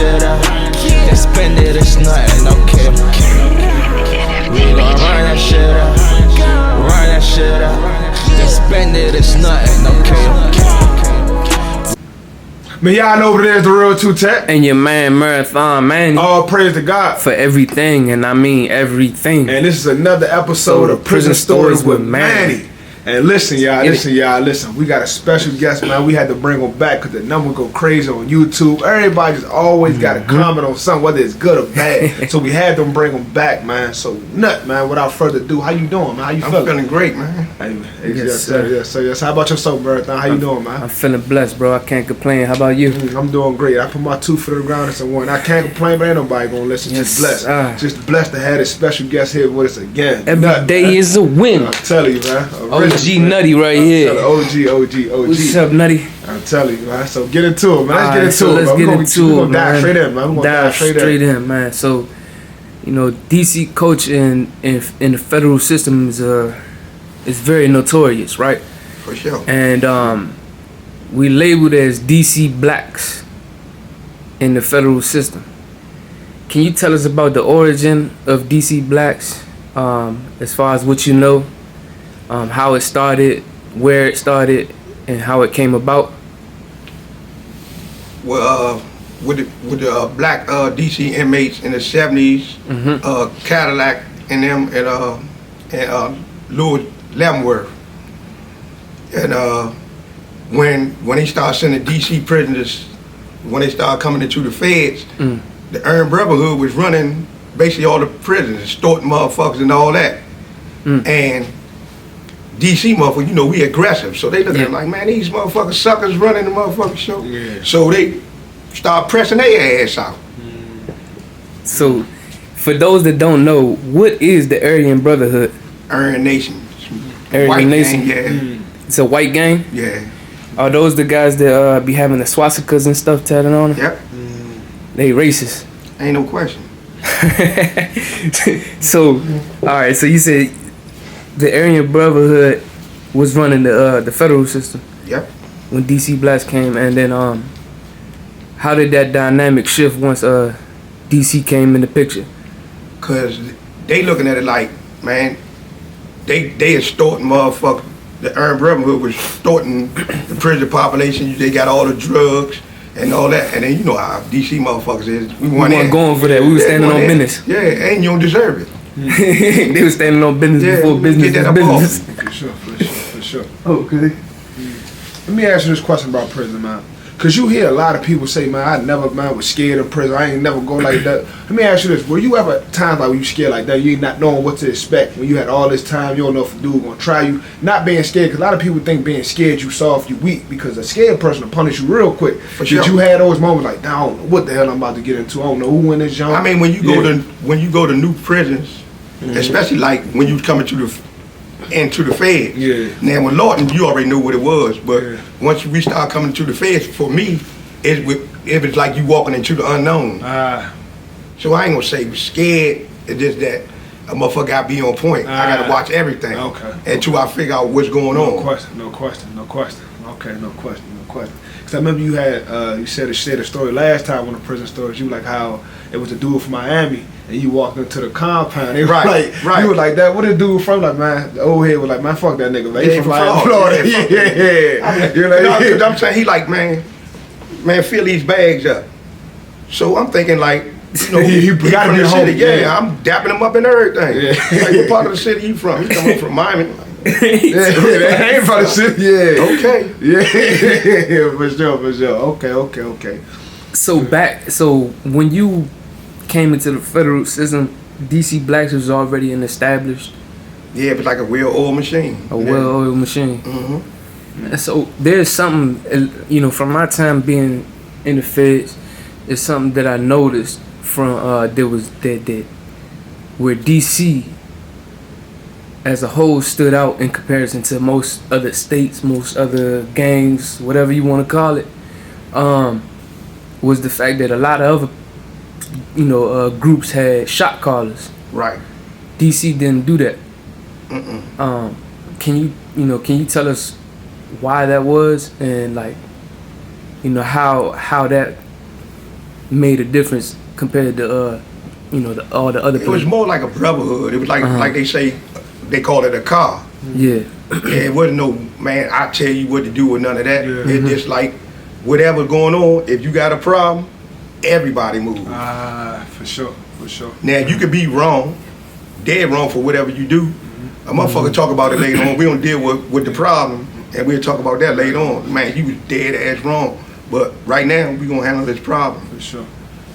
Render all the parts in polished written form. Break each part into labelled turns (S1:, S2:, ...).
S1: shit up. Then spend it, it's nothing, okay. We gon' run that shit up. Run that shit up. Then spend it, it's nothing, okay.
S2: Man, y'all know over there is the real Two Tech.
S3: And your man Marathon Manny.
S2: All praise to God
S3: for everything, and I mean everything.
S2: And this is another episode of Prison Stories with Manny. And listen, y'all, listen. We got a special guest, man. We had to bring him back because the number go crazy on YouTube. Everybody just always got to comment on something, whether it's good or bad. So we had to bring him back, man. So, Nut, man, without further ado, how you doing, man? How you feeling?
S4: I'm feeling great, man.
S2: Yes, sir. How about yourself, Marathon? How you doing, man?
S3: I'm feeling blessed, bro. I can't complain. How about you?
S2: I'm doing great. I put my 2 foot on the ground and said, one. I can't complain, but ain't nobody going to listen.
S3: Yes,
S2: just blessed. Just blessed to have this special guest here with us again.
S3: Every day is a win.
S2: I'm telling you, man.
S3: OG Nutty right here.
S2: OG.
S3: What's up, Nutty?
S2: I'm telling you, man. So get into it, man.
S3: Let's get into it, man. Dive straight in, man. Dive straight in, man. So, you know, DC coach in the federal system is very notorious, right?
S4: For sure.
S3: And we labeled as DC blacks in the federal system. Can you tell us about the origin of DC blacks, as far as what you know, how it started, where it started, and how it came about?
S4: Well, with the black DC inmates in the 70s, Cadillac and them and Louis Leavenworth, and when they started sending DC prisoners, when they started coming into the feds, the Earned Brotherhood was running basically all the prisons, extorting motherfuckers and all that, and DC motherfuckers, you know, we aggressive, so they look at it like, man, these motherfuckers suckers running the motherfucking show. Yeah. So they start pressing their ass out.
S3: So, for those that don't know, what is the Aryan Brotherhood?
S4: Aryan Nation.
S3: Aryan Nation?
S4: Gang, yeah.
S3: It's a white gang?
S4: Yeah.
S3: Are those the guys that be having the swastikas and stuff tatted on them?
S4: Yep.
S3: They racist.
S4: Ain't no question.
S3: So, alright, so you said the Aryan Brotherhood was running the federal system.
S4: Yep.
S3: When DC blacks came, and then how did that dynamic shift once DC came in the picture? Cause
S4: they looking at it like, man, they extorting motherfuckers. The Earned Brotherhood was extorting the prison population. They got all the drugs and all that, and then you know how DC motherfuckers is. We weren't
S3: going for that. We were standing on business.
S4: Yeah, and you don't deserve it.
S3: They were standing on business before business was business.
S2: For sure. Okay. Let me ask you this question about prison, man. Cause you hear a lot of people say, man, I never, man, was scared of prison. I ain't never go like that. Let me ask you this: were you ever times like when you scared like that? You ain't not knowing what to expect when you had all this time. You don't know if a dude gonna try you. Not being scared, cause a lot of people think being scared you soft, you weak. Because a scared person will punish you real quick.
S4: For sure.
S2: Did you have those moments like, I don't know what the hell I'm about to get into. I don't know who in this genre.
S4: I mean, when you go to new prisons, especially like when you come into the feds. Yeah. Now with Lawton, you already knew what it was, but once we start coming to the feds, for me, it was like you walking into the unknown. So I ain't gonna say scared. It's just that a motherfucker gotta be on point. I gotta watch everything. Okay. Until I figure out what's going on.
S2: No question. Okay, no question. Cause I remember you had you said a story last time on the prison stories. You like how it was a dude from Miami. And you walked into the compound. They right. You were like that. What the dude from? Like, man, the old head was like, man, fuck that nigga. Man, he from Florida. Yeah.
S4: You're like, I'm saying he like, man, fill these bags up. So I'm thinking like, you know, he gotta be home. Yeah, I'm dapping him up and everything. Yeah. Like, what part of the city you from? He coming from Miami.
S2: That ain't from the city. Yeah.
S4: Okay.
S2: Yeah, for sure. Okay.
S3: So when you came into the federal system, DC blacks was already an established.
S4: Yeah, it was like a well-oiled machine.
S3: Well-oiled machine. Mm-hmm. And so there's something, you know, from my time being in the feds, it's something that I noticed from that where DC as a whole stood out in comparison to most other states, most other gangs, whatever you want to call it, was the fact that a lot of other groups had shot callers.
S4: Right.
S3: DC didn't do that. Can you tell us why that was, and like, how that made a difference compared to all the other
S4: It was
S3: people?
S4: more like a brotherhood. It was like they say, they call it a car.
S3: Yeah.
S4: It wasn't no, man, I tell you what to do or none of that.
S2: Yeah.
S4: It's just like, whatever's going on, if you got a problem, everybody moves.
S2: For sure.
S4: Now, you could be wrong, dead wrong for whatever you do. A motherfucker talk about it later on. We don't deal with the problem, and we'll talk about that later on. Man, you was dead ass wrong. But right now, we gonna handle this problem.
S2: For sure.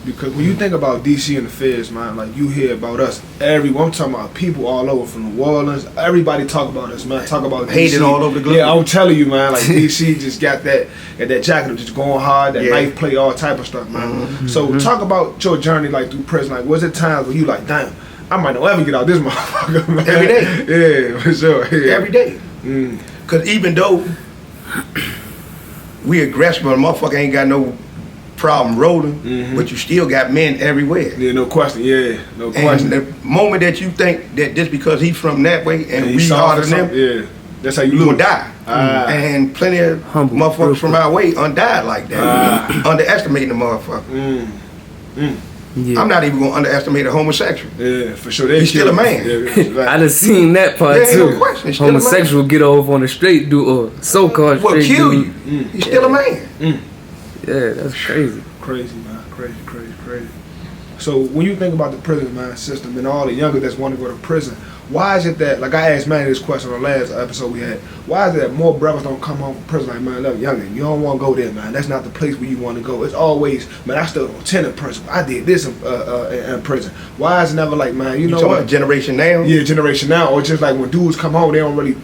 S2: Because when you think about DC and the feds, man, like you hear about us, I'm talking about people all over from New Orleans. Everybody talk about us, man. Talk about
S4: Hated
S2: DC.
S4: all over the globe.
S2: Yeah, I'm telling you, man. Like DC just got that jacket of just going hard, that
S4: Yeah.
S2: knife play, all type of stuff, man. So talk about your journey, like through prison. Like, was it times where you like, damn, I might not ever get out this motherfucker, man.
S4: Every day.
S2: Yeah, for sure. Yeah.
S4: Every day. Cause even though we aggressive, but a motherfucker ain't got no problem rolling, but you still got men everywhere.
S2: Yeah, no question. Yeah, no
S4: And
S2: question.
S4: the moment that you think that just because he's from that way and
S2: he
S4: we
S2: saw
S4: harder than them,
S2: yeah, that's how you
S4: you
S2: lose.
S4: gonna die. And plenty of
S3: Humble,
S4: motherfuckers from
S3: real
S4: our way undied like that. Underestimating the motherfucker.
S3: Yeah.
S4: I'm not even gonna underestimate a homosexual.
S2: Yeah, for sure.
S4: He's still a man.
S2: Yeah,
S3: I done seen that part
S4: Yeah, ain't
S3: too.
S4: no question. Still a man.
S3: Homosexual get over on a straight dude or so-called
S4: Will
S3: straight
S4: kill
S3: dude.
S4: you. He's still a man.
S3: Yeah, that's crazy.
S2: Crazy, man. Crazy. So when you think about the prison, man, system and all the younger that's want to go to prison, why is it that, like I asked Manny this question on the last episode we had, why is it that more brothers don't come home from prison like, man, look, youngin, you don't want to go there, man. That's not the place where you want to go. It's always, man, I stood on 10 in prison. I did this in prison. Why is it never like, man, you know
S4: talking
S2: what?
S4: about generation now?
S2: Yeah, generation now, or just like when dudes come home, they don't really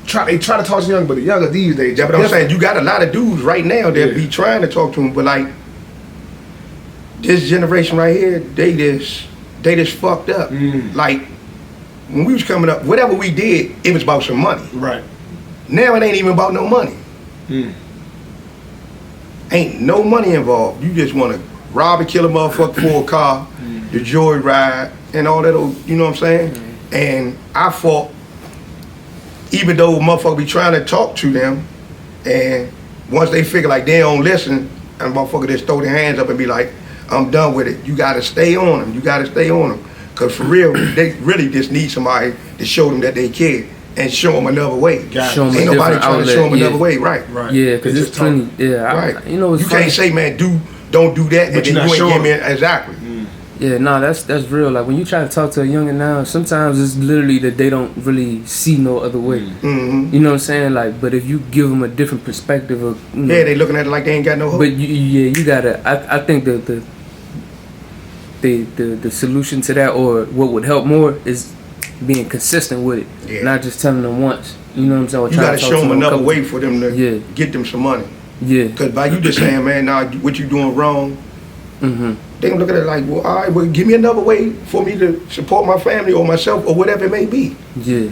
S2: try to talk to young, but the younger these days.
S4: Yeah, but I'm saying you got a lot of dudes right now that be trying to talk to him, but like this generation right here, they just fucked up. Like when we was coming up, whatever we did, it was about some money.
S2: Right.
S4: Now it ain't even about no money. Ain't no money involved. You just want to rob and kill a motherfucker for a car, the joyride, and all that old, you know what I'm saying? And I fought, even though a motherfucker be trying to talk to them, and once they figure like they don't listen, and motherfucker just throw their hands up and be like, I'm done with it. You gotta stay on them. You gotta stay on them. Cause for real, they really just need somebody to show them that they care and show them another way.
S3: Show 'em a
S4: Ain't nobody
S3: different
S4: trying to show them
S3: outlet,
S4: another way, right?
S2: Right.
S3: Yeah, because
S2: They
S3: it's
S2: just talk.
S3: plenty. Yeah,
S4: Right.
S3: you know, it's
S4: you
S3: funny.
S4: can't say, man, don't do that,
S2: But
S4: and
S2: you're
S4: then
S2: not
S4: you ain't
S2: showing
S4: give me exactly.
S3: Yeah, no, that's real. Like when you try to talk to a youngin now, sometimes it's literally that they don't really see no other way. You know what I'm saying? Like, but if you give them a different perspective of, you know,
S4: Yeah, they looking at it like they ain't got no hope.
S3: but you gotta. I think the solution to that, or what would help more, is being consistent with it,
S4: Yeah.
S3: not just telling them once. You know what I'm saying? Or
S4: You
S3: trying
S4: gotta
S3: to talk
S4: show
S3: to
S4: them
S3: a
S4: another
S3: couple-
S4: way for them to
S3: Yeah.
S4: get them some money.
S3: Yeah.
S4: Cause by you just saying, man, nah, what you doing wrong, they gonna look at it like, well, all right, well, give me another way for me to support my family or myself or whatever it may be.
S3: Yeah.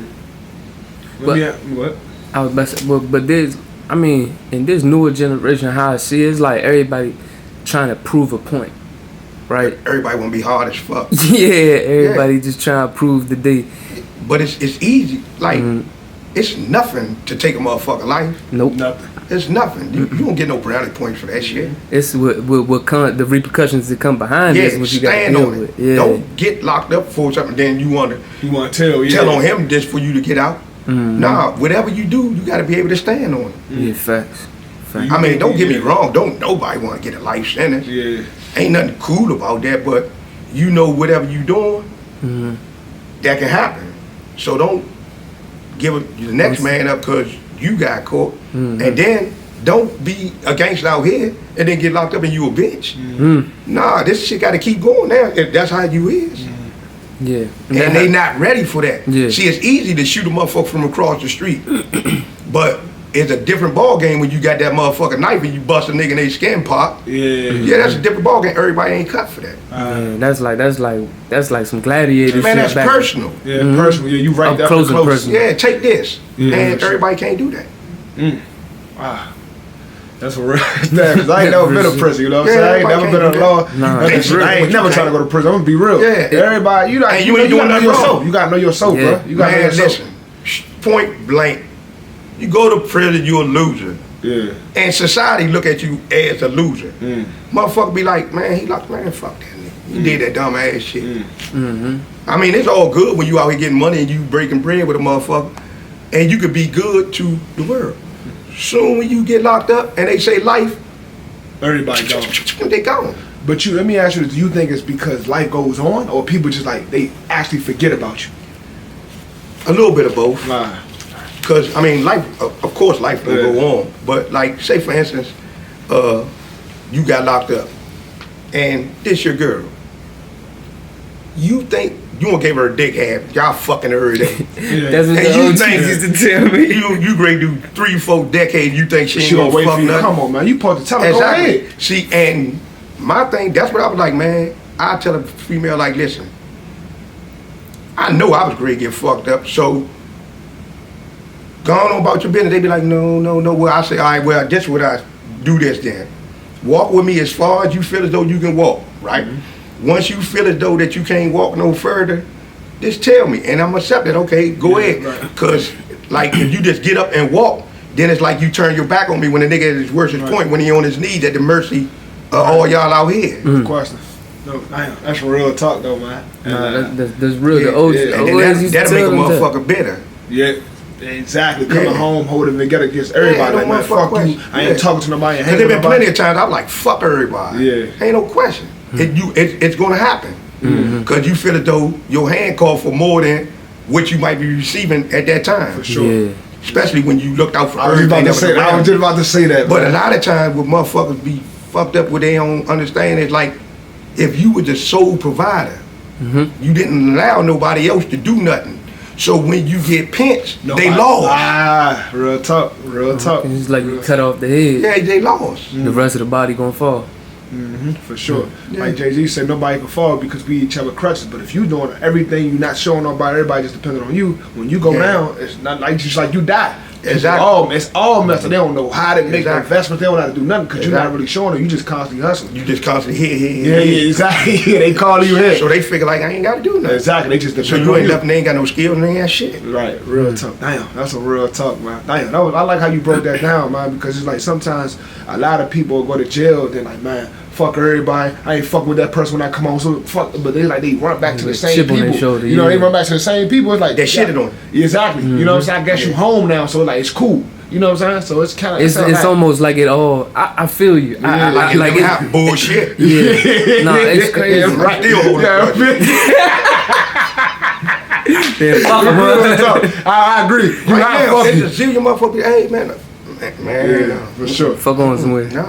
S2: Let me ask- what?
S3: I was about to say, but there's, I mean, in this newer generation, how I see it, it's like everybody trying to prove a point, right?
S4: Everybody wanna be hard as fuck.
S3: Yeah, everybody just trying to prove that they.
S4: But it's easy. Like, it's nothing to take a motherfucker life.
S3: Nope.
S2: Nothing.
S4: It's nothing. You don't get no brownie points for that shit.
S3: It's what come, the repercussions that come behind
S4: Yeah,
S3: this, what you got to
S4: stand
S3: deal
S4: on it.
S3: with. Yeah.
S4: Don't get locked up for something, then you want to
S2: You want to tell? Yeah.
S4: tell on him just for you to get out. Nah, whatever you do, you got to be able to stand on it.
S3: Yeah, facts.
S2: You-
S4: I mean, don't get me
S2: Yeah.
S4: wrong. Don't nobody want to get a life sentence.
S2: Yeah.
S4: Ain't nothing cool about that, but you know whatever you doing, that can happen. So don't give the next man up because you got caught. And then don't be a gangster out here and then get locked up and you a bitch. Nah, this shit got to keep going now if that's how you is.
S3: Yeah.
S4: And they not ready for that.
S3: Yeah.
S4: See, it's easy to shoot a motherfucker from across the street, but it's a different ball game when you got that motherfucking knife and you bust a nigga in their skin pop. Yeah, that's a different ball game. Everybody ain't cut for that.
S3: Man, that's like some gladiator
S4: Man,
S3: shit
S4: that's
S3: back.
S4: personal.
S2: Yeah, personal. Yeah, you right
S3: Up
S2: there
S3: close and
S2: close.
S3: personal.
S4: Yeah, take this.
S2: Yeah,
S4: And
S2: sure.
S4: everybody can't do that.
S2: Wow. That's a real. Cause I ain't never been to prison. You know what I'm
S4: Yeah,
S2: saying? I ain't
S4: everybody
S2: never been
S4: can't
S2: to
S4: do
S2: law.
S4: that.
S3: Nah,
S2: Nothing.
S4: that's real.
S2: I ain't never trying to go to prison. I'm gonna be real.
S4: Yeah.
S2: Everybody, you
S4: And you ain't doing
S2: gotta know
S4: nothing
S2: yourself.
S4: wrong.
S2: You gotta know yourself,
S3: Yeah.
S2: bro. You gotta know
S4: Man,
S2: yourself.
S4: listen. Point blank. You go to prison, you a loser.
S2: Yeah.
S4: And society look at you as a loser. Motherfucker be like, man, he like, man, fuck that nigga. He did that dumb ass shit. I mean, it's all good when you out here getting money and you breaking bread with a motherfucker, and you could be good to the world. Soon when you get locked up and they say life,
S2: Everybody gone.
S4: they gone.
S2: But let me ask you this, do you think it's because life goes on, or people just like, they actually forget about you?
S4: A little bit of both.
S2: Nah.
S4: Because, I mean, life, of course life will go on. But like, say for instance, you got locked up and this your girl. You think you gonna give her a dick half, y'all fucking her every day.
S3: That's what
S4: And
S3: the
S4: you
S3: OGs
S4: think-
S3: used to tell me.
S4: You ready to do 3-4 decades, you think she ain't
S2: She gonna
S4: gonna
S2: wait
S4: fuck
S2: for you.
S4: nothing?
S2: Come on, man. You supposed to tell her,
S4: Exactly.
S2: go ahead.
S4: See, and my thing, that's what I was like, man. I tell a female like, listen, I know I was great to get fucked up, so go on about your business. They be like, no. Well, I say, all right, well, this what I do this then. Walk with me as far as you feel as though you can walk, right? Once you feel as though that you can't walk no further, just tell me, and I'm accepted. Okay, go ahead.
S2: right.
S4: Cause like if you just get up and walk, then it's like you turn your back on me when the nigga at his worst point, when he on his knees at the mercy of all y'all out here.
S2: Good question. No, damn, that's real talk though, man.
S3: Nah, that's real.
S4: Yeah,
S3: The OGs,
S4: and
S3: the
S4: then
S3: OGs used to
S4: that'll make a
S3: tell them that.
S4: motherfucker bitter.
S2: Yeah, exactly. Coming
S4: Yeah.
S2: home, holding together against everybody.
S4: Yeah,
S2: Like,
S4: no
S2: man, fuck
S4: motherfucking
S2: you.
S4: question.
S2: I ain't
S4: Yeah.
S2: talking to nobody. Ain't
S4: Cause
S2: hanging
S4: there
S2: with
S4: been
S2: nobody.
S4: plenty of times I'm like, fuck everybody.
S2: Yeah.
S4: Ain't no question. It's gonna happen. Cause you feel as though your hand called for more than what you might be receiving at that time.
S2: For sure.
S3: Yeah.
S4: Especially when you looked out for
S2: I was
S4: everything
S2: just
S4: that was
S2: about to say that. I
S4: around
S2: was
S4: you.
S2: just about to say that.
S4: But a
S2: man.
S4: lot of times what motherfuckers be fucked up with their own understanding is like, if you were the sole provider, you didn't allow nobody else to do nothing. So when you get pinched,
S2: Nobody-
S4: they lost.
S2: Ah, real talk. Real talk.
S3: It's just like you cut off the head,
S4: Yeah, they lost.
S3: the rest of the body gonna fall.
S2: For sure.
S4: Yeah.
S2: Like Jay-Z said, nobody can fall because we each other crutches. But if you doing everything, you not showing nobody, everybody just depending on you. When you go
S4: Yeah.
S2: down, it's not like just like you die.
S4: Exactly.
S2: It's all messed up. They don't know how to make
S4: Exactly.
S2: investments. They don't know how to do nothing because you're not
S4: Exactly.
S2: really showing them. You just constantly hustling.
S4: You just constantly hit.
S2: Yeah, exactly. They call you here.
S4: So they figure like, I ain't got to do nothing.
S2: Exactly. They just
S4: So
S2: depend
S4: you
S2: on
S4: ain't
S2: you.
S4: nothing, they ain't got no skills and they ain't got shit.
S2: Right, real talk. Damn, that's a real talk, man. Damn, I like how you broke that down, man, because it's like sometimes a lot of people go to jail, they're like, man, fuck everybody. I ain't fucking with that person when I come home. So fuck, but they run back to the same
S3: chip on their
S2: people.
S3: shoulder,
S2: You know, they
S3: yeah.
S2: run back to the same people. It's like
S4: They shitted on you.
S2: Exactly. You know what I'm saying? I guess you home now, so like it's cool. You know what I'm saying? So it's kind of
S3: It's almost like it all. I feel you.
S2: Yeah,
S3: I, like
S4: it
S3: it.
S4: happened. Bullshit.
S3: Yeah. Nah, it's crazy.
S2: Yeah, right.
S4: Still holding
S3: Yeah, fuck 'em,
S2: Real
S3: huh?
S2: talk. I agree. You
S4: Right
S2: gotta
S4: now,
S2: fuck
S4: it's
S2: you.
S4: a zillion motherfuckers. Hey, man.
S2: Yeah, for sure.
S3: Fuck on somewhere.
S4: No.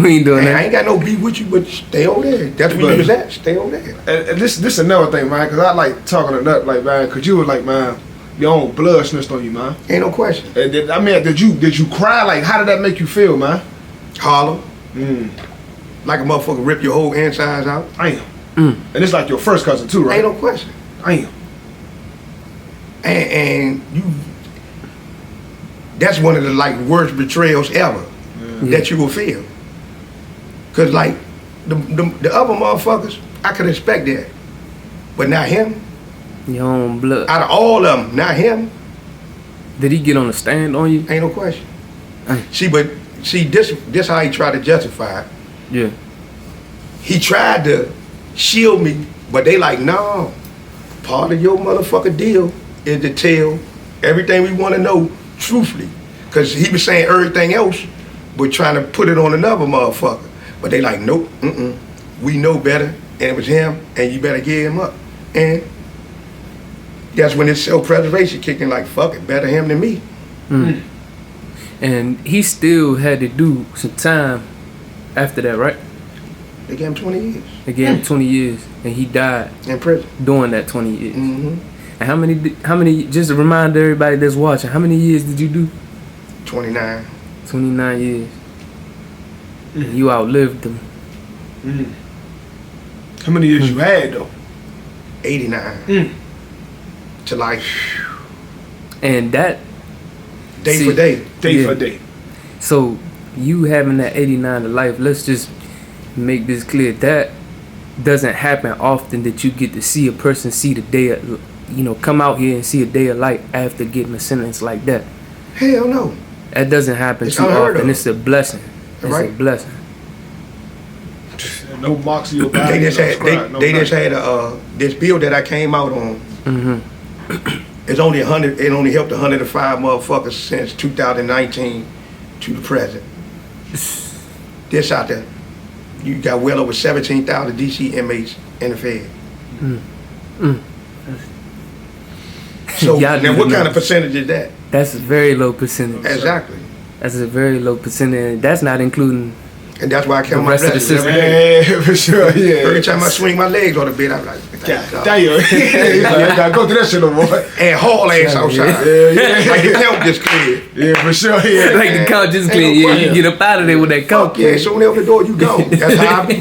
S3: We ain't doing
S4: Man, I
S3: that.
S4: ain't got no beef with you, but stay over there. That's where you was at. Stay over there.
S2: And this another thing, man, because I like talking to Nut, like, man, because you was like, man, your own blood snitched on you, man.
S4: Ain't no question.
S2: And did you cry? Like, how did that make you feel, man?
S4: Hollow. Like a motherfucker rip your whole insides out.
S2: Damn. And it's like your first cousin too, right?
S4: Ain't no question.
S2: Damn.
S4: And you, that's one of the like worst betrayals ever that you will feel. Cause like the other motherfuckers, I could expect that, but not him.
S3: Your own blood.
S4: Out of all of them, not him.
S3: Did he get on the stand on you?
S4: Ain't no question.
S3: Ay.
S4: See, this how he tried to justify it.
S3: Yeah.
S4: He tried to shield me, but they like, no. Part of your motherfucker deal is to tell everything we want to know truthfully. Because he was saying everything else, but trying to put it on another motherfucker. But they like, nope, we know better, and it was him, and you better give him up. And that's when his self-preservation kicked in, like, fuck it, better him than me.
S3: And he still had to do some time after that, right?
S4: They gave him 20 years
S3: They gave him 20 years, and he died
S4: in prison.
S3: during that 20 years.
S4: Mm-hmm.
S3: And how many? Just to remind everybody that's watching, how many years did you do?
S4: 29.
S3: 29 years. And you outlived them.
S2: How many years you had though?
S4: 89. To like
S3: And that,
S4: day
S3: See,
S4: for day.
S2: Day
S3: Yeah.
S2: for day.
S3: so you having that 89 to life, let's just make this clear. That doesn't happen often, that you get to see a person see the day of, come out here and see a day of light after getting a sentence like that.
S4: Hell no.
S3: That doesn't happen
S4: It's
S3: too
S4: unheard
S3: often.
S4: of.
S3: It's a blessing. It's
S4: Right.
S3: a blessing.
S2: No marks of your body.
S4: They just
S2: no
S4: had
S2: scribe, no
S4: they just
S2: nothing.
S4: had this bill that I came out on. It's only 100. It only helped 105 motherfuckers since 2019 to the present. This out there, you got well over 17,000 DC inmates in the Fed. So
S3: Y'all do
S4: now,
S3: the
S4: what kind of
S3: numbers.
S4: percentage is that?
S3: That's a very low percentage.
S4: Exactly,
S3: That's a very low percentage. That's not including
S4: and that's why I count
S3: The
S4: my
S3: rest of the
S4: blessings every
S3: system.
S4: day.
S2: Yeah, for sure. Yeah.
S4: Every time I swing my legs on the bed, I'm like,
S2: God
S4: thank God.
S2: damn. Yeah, gotta go through that shit no more.
S4: And haul ass outside.
S2: Yeah.
S4: Like the count just cleared.
S2: Yeah, for sure. Yeah.
S3: like the count just
S4: Ain't
S3: clear.
S4: no
S3: Yeah,
S4: question.
S3: you get up out of there with that count.
S4: Fuck yeah, so when they open the door, you go. That's how I be.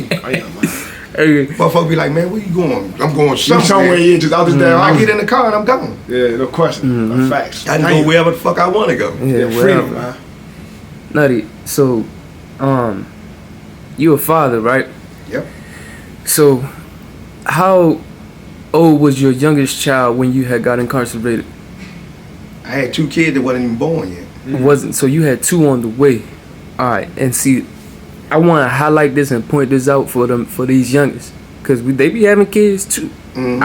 S3: Hey,
S4: Motherfucker be like, man, where you going? I'm going
S2: Somewhere,
S4: somewhere.
S2: yeah, just out this damn
S4: I
S2: house.
S4: get in the car and I'm gone.
S2: Yeah, no question. Facts.
S4: I can
S2: Damn.
S4: go wherever the fuck I want to go.
S3: yeah,
S2: Freedom,
S3: well,
S2: man.
S3: Nutty. So, you a father, right?
S4: Yep.
S3: So, how old was your youngest child when you had got incarcerated?
S4: I had 2 kids that wasn't even born yet.
S3: Wasn't so you had 2 on the way. All right, and see, I want to highlight this and point this out for them for these youngest, cause they be having kids too.
S4: Mhm.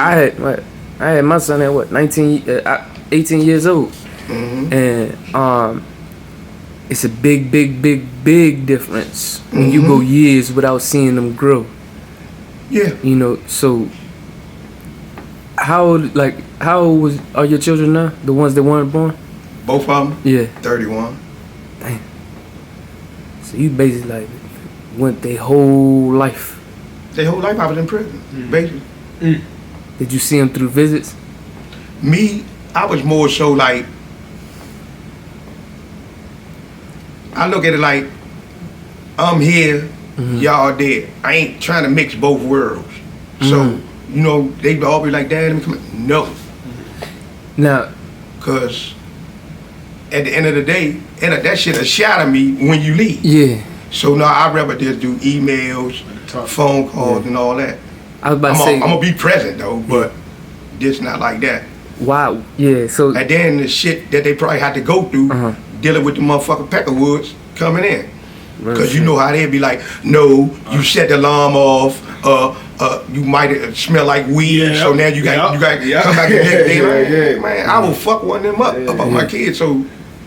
S3: I had my son at what 18 years old, and it's a big difference when you go years without seeing them grow.
S4: Yeah.
S3: You know, so how old are your children now? The ones that weren't born?
S4: Both of them,
S3: Yeah.
S4: 31.
S3: So you basically like went their whole life.
S4: Their whole life I was in prison, basically.
S3: Did you see them through visits?
S4: Me, I was more so like, I look at it like, I'm here, y'all there. I ain't trying to mix both worlds. So, you know, they all be like, Dad, let me come in. No,
S3: Now,
S4: because at the end of the day, that shit will shatter me when you leave.
S3: yeah,
S4: So now I'd rather just do emails, phone calls, and all that.
S3: I was about
S4: I'm
S3: to say,
S4: gonna be present though, but just not like that.
S3: wow, yeah. So
S4: And then the shit that they probably had to go through dealing with the motherfucking Peckerwoods coming in. Because you know how they be like, no, you set the alarm off, you might smell like weed,
S2: Yeah.
S4: so now you got come back the next day. Like, man, I will fuck one of them up about my kids, so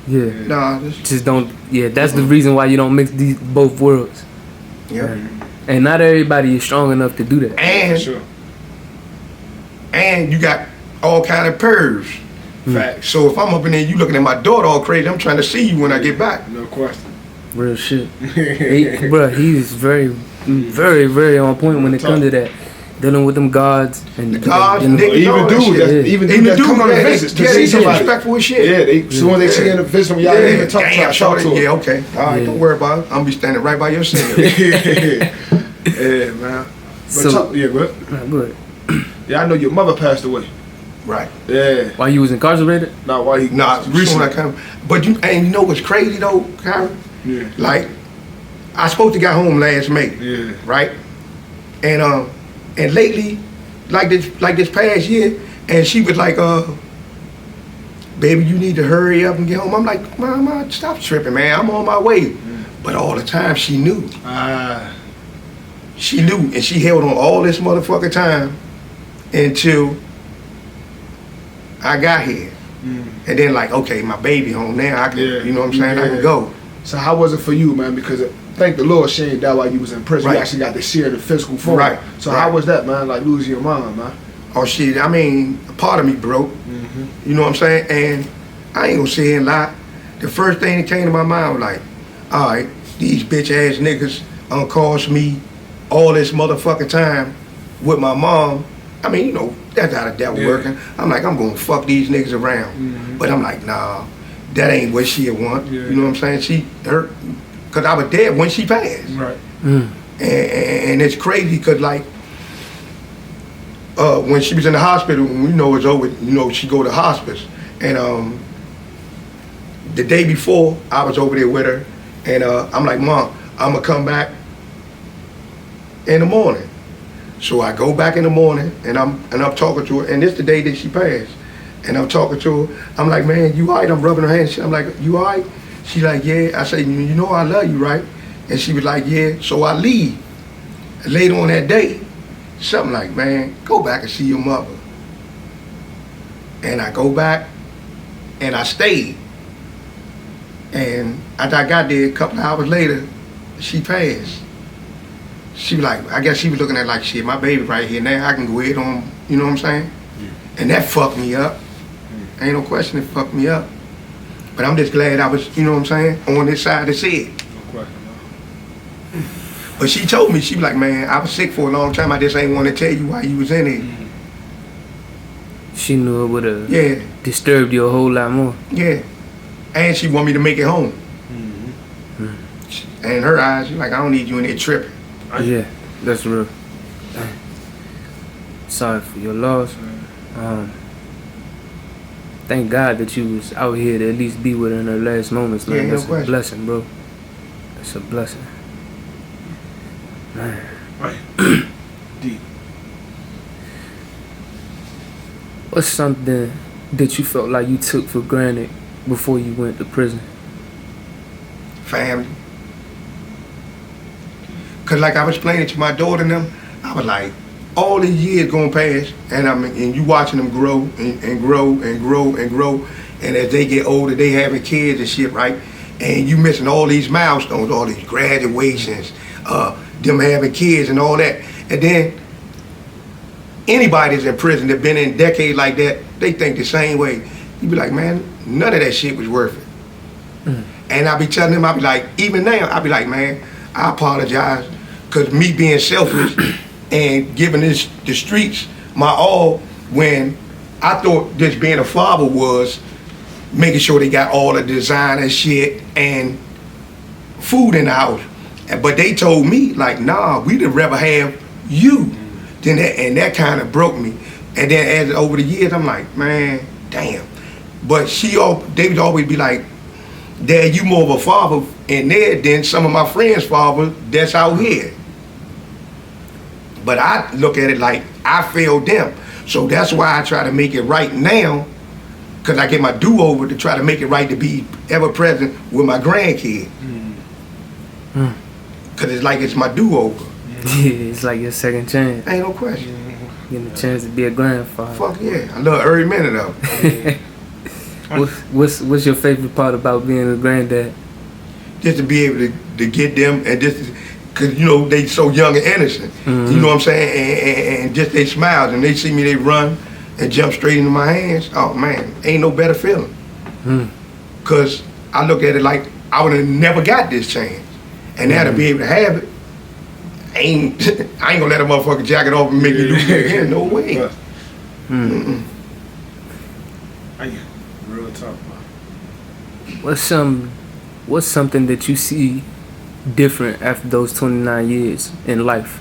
S3: yeah,
S4: nah,
S3: just don't. Yeah, that's the reason why you don't mix these both worlds.
S4: yeah.
S3: And not everybody is strong enough to do that.
S2: For
S4: And
S2: sure.
S4: and you got all kind of pervs.
S2: Facts.
S4: So if I'm up in there, you looking at my daughter all crazy, I'm trying to see you when I get back.
S2: No question.
S3: Real shit. Bruh, he's very on point when it comes to that. Dealing with them gods and
S4: The gods,
S3: you know,
S4: niggas,
S2: Even
S4: all that
S2: dudes,
S4: shit.
S2: that's,
S3: Yeah.
S2: even
S4: Even
S2: dudes that
S4: dudes,
S2: come on
S4: yeah,
S2: the visits to
S4: yeah,
S2: see
S4: they
S2: somebody.
S4: disrespectful as shit.
S2: Yeah, they soon as they see in the visit them, y'all ain't even talk to
S4: damn,
S2: her, talk to her.
S4: yeah, okay. All right,
S3: Yeah.
S4: don't worry about it. I'm gonna be standing right by your side.
S2: Yeah, man. But
S3: So-
S2: talk, yeah, good.
S3: Nah, good.
S2: Yeah, I know your mother passed away.
S4: Right.
S2: Yeah.
S3: While you was incarcerated?
S2: Not why he.
S4: Nah, recently I come. But you know what's crazy though, Kyron?
S2: Yeah.
S4: Like, I supposed to got home last May,
S2: Yeah.
S4: right? And lately, like this past year, and she was like, baby, you need to hurry up and get home. I'm like, Mama, stop tripping, man. I'm on my way. But all the time she knew. She knew, and she held on all this motherfucking time until I got here. And then like, okay, my baby home now, I can,
S2: Yeah.
S4: you know what I'm saying, I
S2: Yeah.
S4: can go.
S2: So how was it for you, man? Because thank the Lord she ain't died while you was in prison. You
S4: Right.
S2: actually got to share the physical form.
S4: Right.
S2: So
S4: Right.
S2: how was that, man? Like losing your mom, man.
S4: Oh shit, I mean, a part of me broke. You know what I'm saying? And I ain't gonna sit here and lie. The first thing that came to my mind was like, all right, these bitch ass niggas cost me all this motherfucking time with my mom. I mean, you know, that's how the devil
S2: Yeah.
S4: working. I'm like, I'm gonna fuck these niggas around. But I'm like, nah, that ain't what she want.
S2: Yeah.
S4: You know what I'm saying? Cause I was dead when she passed.
S2: Right.
S4: And it's crazy because like when she was in the hospital, we know it's over, you know, she go to hospice. And the day before I was over there with her, and I'm like, Mom, I'm gonna come back in the morning. So I go back in the morning and I'm talking to her, and this the day that she passed. And I'm talking to her, I'm like, man, you all right? I'm rubbing her hand. I'm like, you all right? She like, yeah. I say, you know I love you, right? And she was like, yeah. So I leave. And later on that day, something like, man, go back and see your mother. And I go back, and I stayed. And after I got there, a couple of hours later, she passed. She was like, I guess she was looking at like, shit, my baby right here now, I can go ahead on, you know what I'm saying? And that fucked me up. Ain't no question it fucked me up. But I'm just glad I was, you know what I'm saying, on this side to see it.
S2: No question.
S4: But she told me, she was like, man, I was sick for a long time, I just ain't want to tell you why you was in it.
S3: She knew it would have
S4: Yeah,
S3: disturbed you a whole lot more.
S4: yeah. And she want me to make it home. And in her eyes, she's like, I don't need you in there tripping.
S3: Yeah, that's real. Sorry for your loss. Thank God that you was out here to at least be with her in her last moments, man.
S4: Yeah, no
S3: That's a
S4: question.
S3: blessing, bro. That's a blessing. Man.
S2: Right. Deep.
S3: What's something that you felt like you took for granted before you went to prison?
S4: Family. Cause like I was explaining to my daughter and them, I was like, all these years going past, and you watching them grow and grow and grow and grow, and as they get older, they having kids and shit, right? And you missing all these milestones, all these graduations, them having kids and all that, and then anybody that's in prison that been in a decade like that, they think the same way. You be like, man, none of that shit was worth it. And I be telling them, I be like, even now, I be like, man, I apologize, cause me being selfish and giving the streets my all when I thought just being a father was making sure they got all the designer shit and food in the house. But they told me, like, nah, we'd rather have you than that, and that kind of broke me. And then as over the years, I'm like, man, damn. But they would always be like, Dad, you more of a father in there than some of my friends' fathers that's out here. But I look at it like I failed them. So that's why I try to make it right now, because I get my do-over to try to make it right to be ever present with my grandkid. Because it's like it's my do-over.
S3: Yeah, it's like your second chance.
S4: Ain't no question.
S3: Getting a chance to be a grandfather.
S4: Fuck yeah. I love every minute of it.
S3: What's your favorite part about being a granddad?
S4: Just to be able to get them, and just because you know they so young and innocent, you know what I'm saying, and just they smiles and they see me, they run and jump straight into my hands. Oh man, ain't no better feeling. Cause I look at it like I would have never got this chance, and now to be able to have it, I ain't gonna let a motherfucker jacket off and make me lose it again. No way.
S2: Real talk, man.
S3: What's something that you see different after those 29 years in life?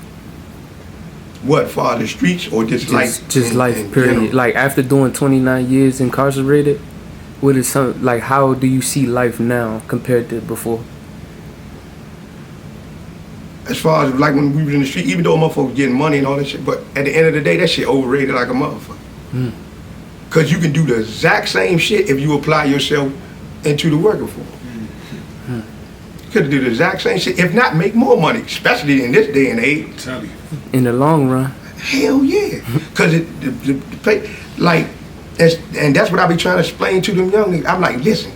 S4: What, for the streets or just life?
S3: Just life, period.
S4: General?
S3: Like after doing 29 years incarcerated, what is how do you see life now compared to before?
S4: As far as like when we was in the street, even though motherfuckers getting money and all that shit, but at the end of the day, that shit overrated like a motherfucker. Cause you can do the exact same shit if you apply yourself into the working force. You could do the exact same shit, if not make more money, especially in this day and age.
S2: Tell you.
S3: In the long run.
S4: Hell yeah. Cause the pay, like, and that's what I be trying to explain to them young niggas. I'm like, listen,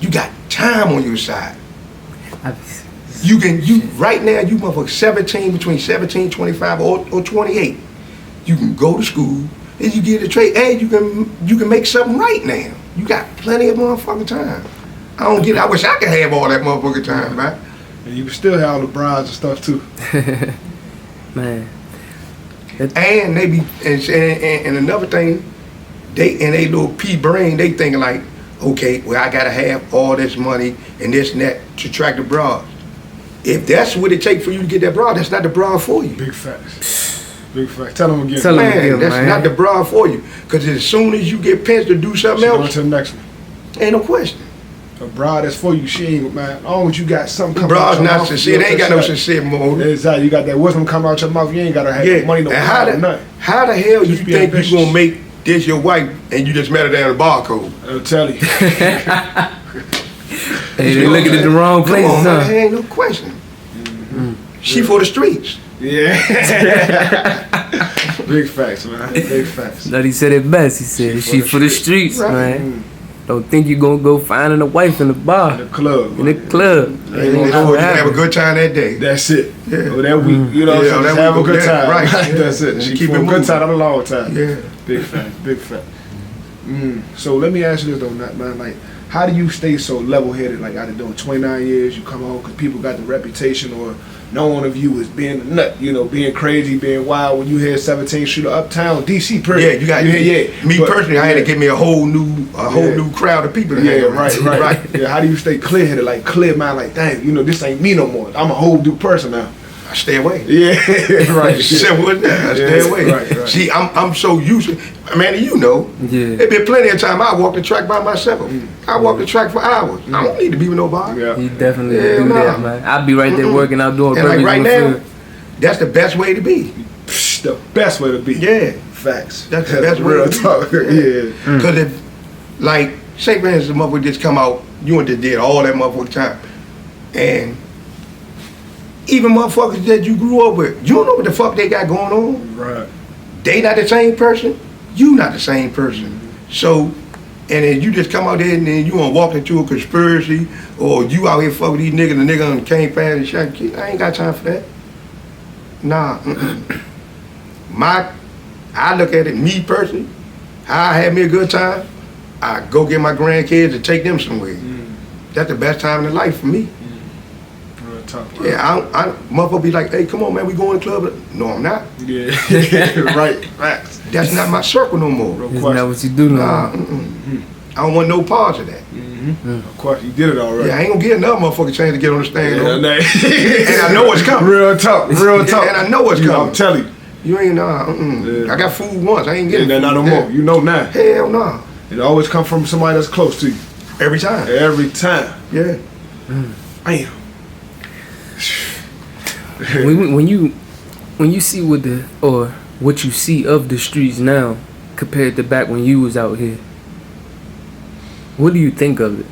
S4: you got time on your side. You right now, you motherfucker 17, between 17, 25 or 28. You can go to school and you get a trade, and you can make something right now. You got plenty of motherfucking time. I don't get it. I wish I could have all that motherfucking time, man.
S2: And you still have all the bras and stuff too.
S3: Man.
S4: And they be and another thing, they in a little pea brain, they thinking like, okay, well I gotta have all this money and this and that to attract the bras. If that's what it takes for you to get that bra, that's not the bra for you.
S2: Big facts. Big facts. Tell them again.
S3: Tell 'em
S4: Man,
S3: again,
S4: that's
S3: man.
S4: not the bra for you. Cause as soon as you get pinched to do something
S2: On
S4: else,
S2: to the next one.
S4: ain't no question.
S2: A bra that's for you, she ain't, man. As long as you got something
S4: The
S2: coming out
S4: bra's
S2: your
S4: not
S2: mouth,
S4: sincere. They ain't got no sincere motive.
S2: Exactly. You got that wisdom come out your mouth. You ain't got to have
S4: Yeah.
S2: money, no
S4: And
S2: bra, or nothing.
S4: how the hell
S2: Just
S4: you
S2: be
S4: think
S2: ambitious.
S4: you gonna make this your wife and you just met her down at the barcode?
S2: I'll tell you.
S3: Hey, they looking at the wrong
S4: Come
S3: places,
S4: on,
S3: huh?
S4: man, ain't no question. She for the streets.
S2: Yeah. Big facts, man. Big facts.
S3: Nutty said it best. He said, she for the streets,
S4: Right.
S3: man. Don't think you gonna go finding a wife in the bar,
S2: In the club.
S3: in the club.
S2: Ain't
S4: They
S2: gonna
S4: for you to
S3: happen.
S4: have a good time that day.
S2: That's it.
S4: Yeah.
S2: Or that week. You know what I'm saying?
S4: that
S2: Just have a
S4: week,
S2: good
S4: yeah,
S2: time.
S4: right.
S2: That's it.
S4: And
S2: She
S4: keep
S2: for
S4: it
S2: a good
S4: moving.
S2: time, not a long time.
S4: Yeah.
S2: Big fact. Big fact. So let me ask you this though, man. Like, how do you stay so level-headed? Like, after doing 29 years, you come home because people got the reputation or known of you as being a nut, you know, being crazy, being wild. When you hear 17 shooter uptown, DC, period.
S4: Yeah, you got
S2: yeah.
S4: Me
S2: But-
S4: personally, I had to
S2: yeah.
S4: get me a whole new crowd of people to hang
S2: Yeah,
S4: around.
S2: right. Yeah, how do you stay clear-headed, like clear mind, like, dang, you know, this ain't me no more. I'm a whole new person now.
S4: I stay away.
S2: Yeah, right.
S4: Simple as that. I stay
S2: Yeah,
S4: away.
S2: right.
S4: See, I'm so used to. Man, you know,
S3: Yeah.
S4: there been plenty of time I walk the track by myself. I walk the track for hours. I don't need to be with nobody.
S2: Yeah.
S3: He definitely
S4: Yeah,
S3: do
S4: nah.
S3: that, man. I'll be right there working out doing
S4: And like
S3: burpees
S4: right
S3: in the
S4: now,
S3: field.
S4: that's the best way to be.
S2: Psh, the best way to be.
S4: Yeah.
S2: Facts.
S4: That's the best way
S2: real
S4: to be.
S2: talk. Yeah.
S4: Because if, like, say for instance, the motherfucker just come out, you and just did all that motherfucking time. And even motherfuckers that you grew up with, you don't know what the fuck they got going on.
S2: Right.
S4: They not the same person, you not the same person. So, and then you just come out there and then you gonna walk into a conspiracy, or you out here fuck with these niggas, and the nigga came past and shot. I ain't got time for that. Nah. I look at it, me personally, how I had me a good time, I go get my grandkids and take them somewhere. That's the best time in life for me.
S2: Real talk.
S4: Yeah, I motherfucker be like, hey, come on, man, we going to the club. No, I'm not.
S2: Yeah. Right. Facts.
S4: That's not my circle no more.
S2: Real
S3: Isn't
S2: question.
S3: that what you do now?
S4: Nah, I don't want no parts of that.
S2: Of course, you did it already.
S4: Yeah, I ain't gonna get another motherfucker chance to get on the stand.
S2: Yeah,
S4: and
S2: nah.
S4: I know what's coming.
S2: Real talk. Real talk.
S4: And I know what's
S2: You know,
S4: coming.
S2: I'm telling you.
S4: You ain't
S2: Yeah.
S4: I got food once. I ain't
S2: Yeah,
S4: getting
S2: not no
S4: food.
S2: more. You know now.
S4: Hell no.
S2: It always come from somebody that's close to you.
S4: Every time.
S2: Every time.
S4: Yeah.
S2: Damn.
S3: when you see what you see of the streets now compared to back when you was out here, what do you think of it?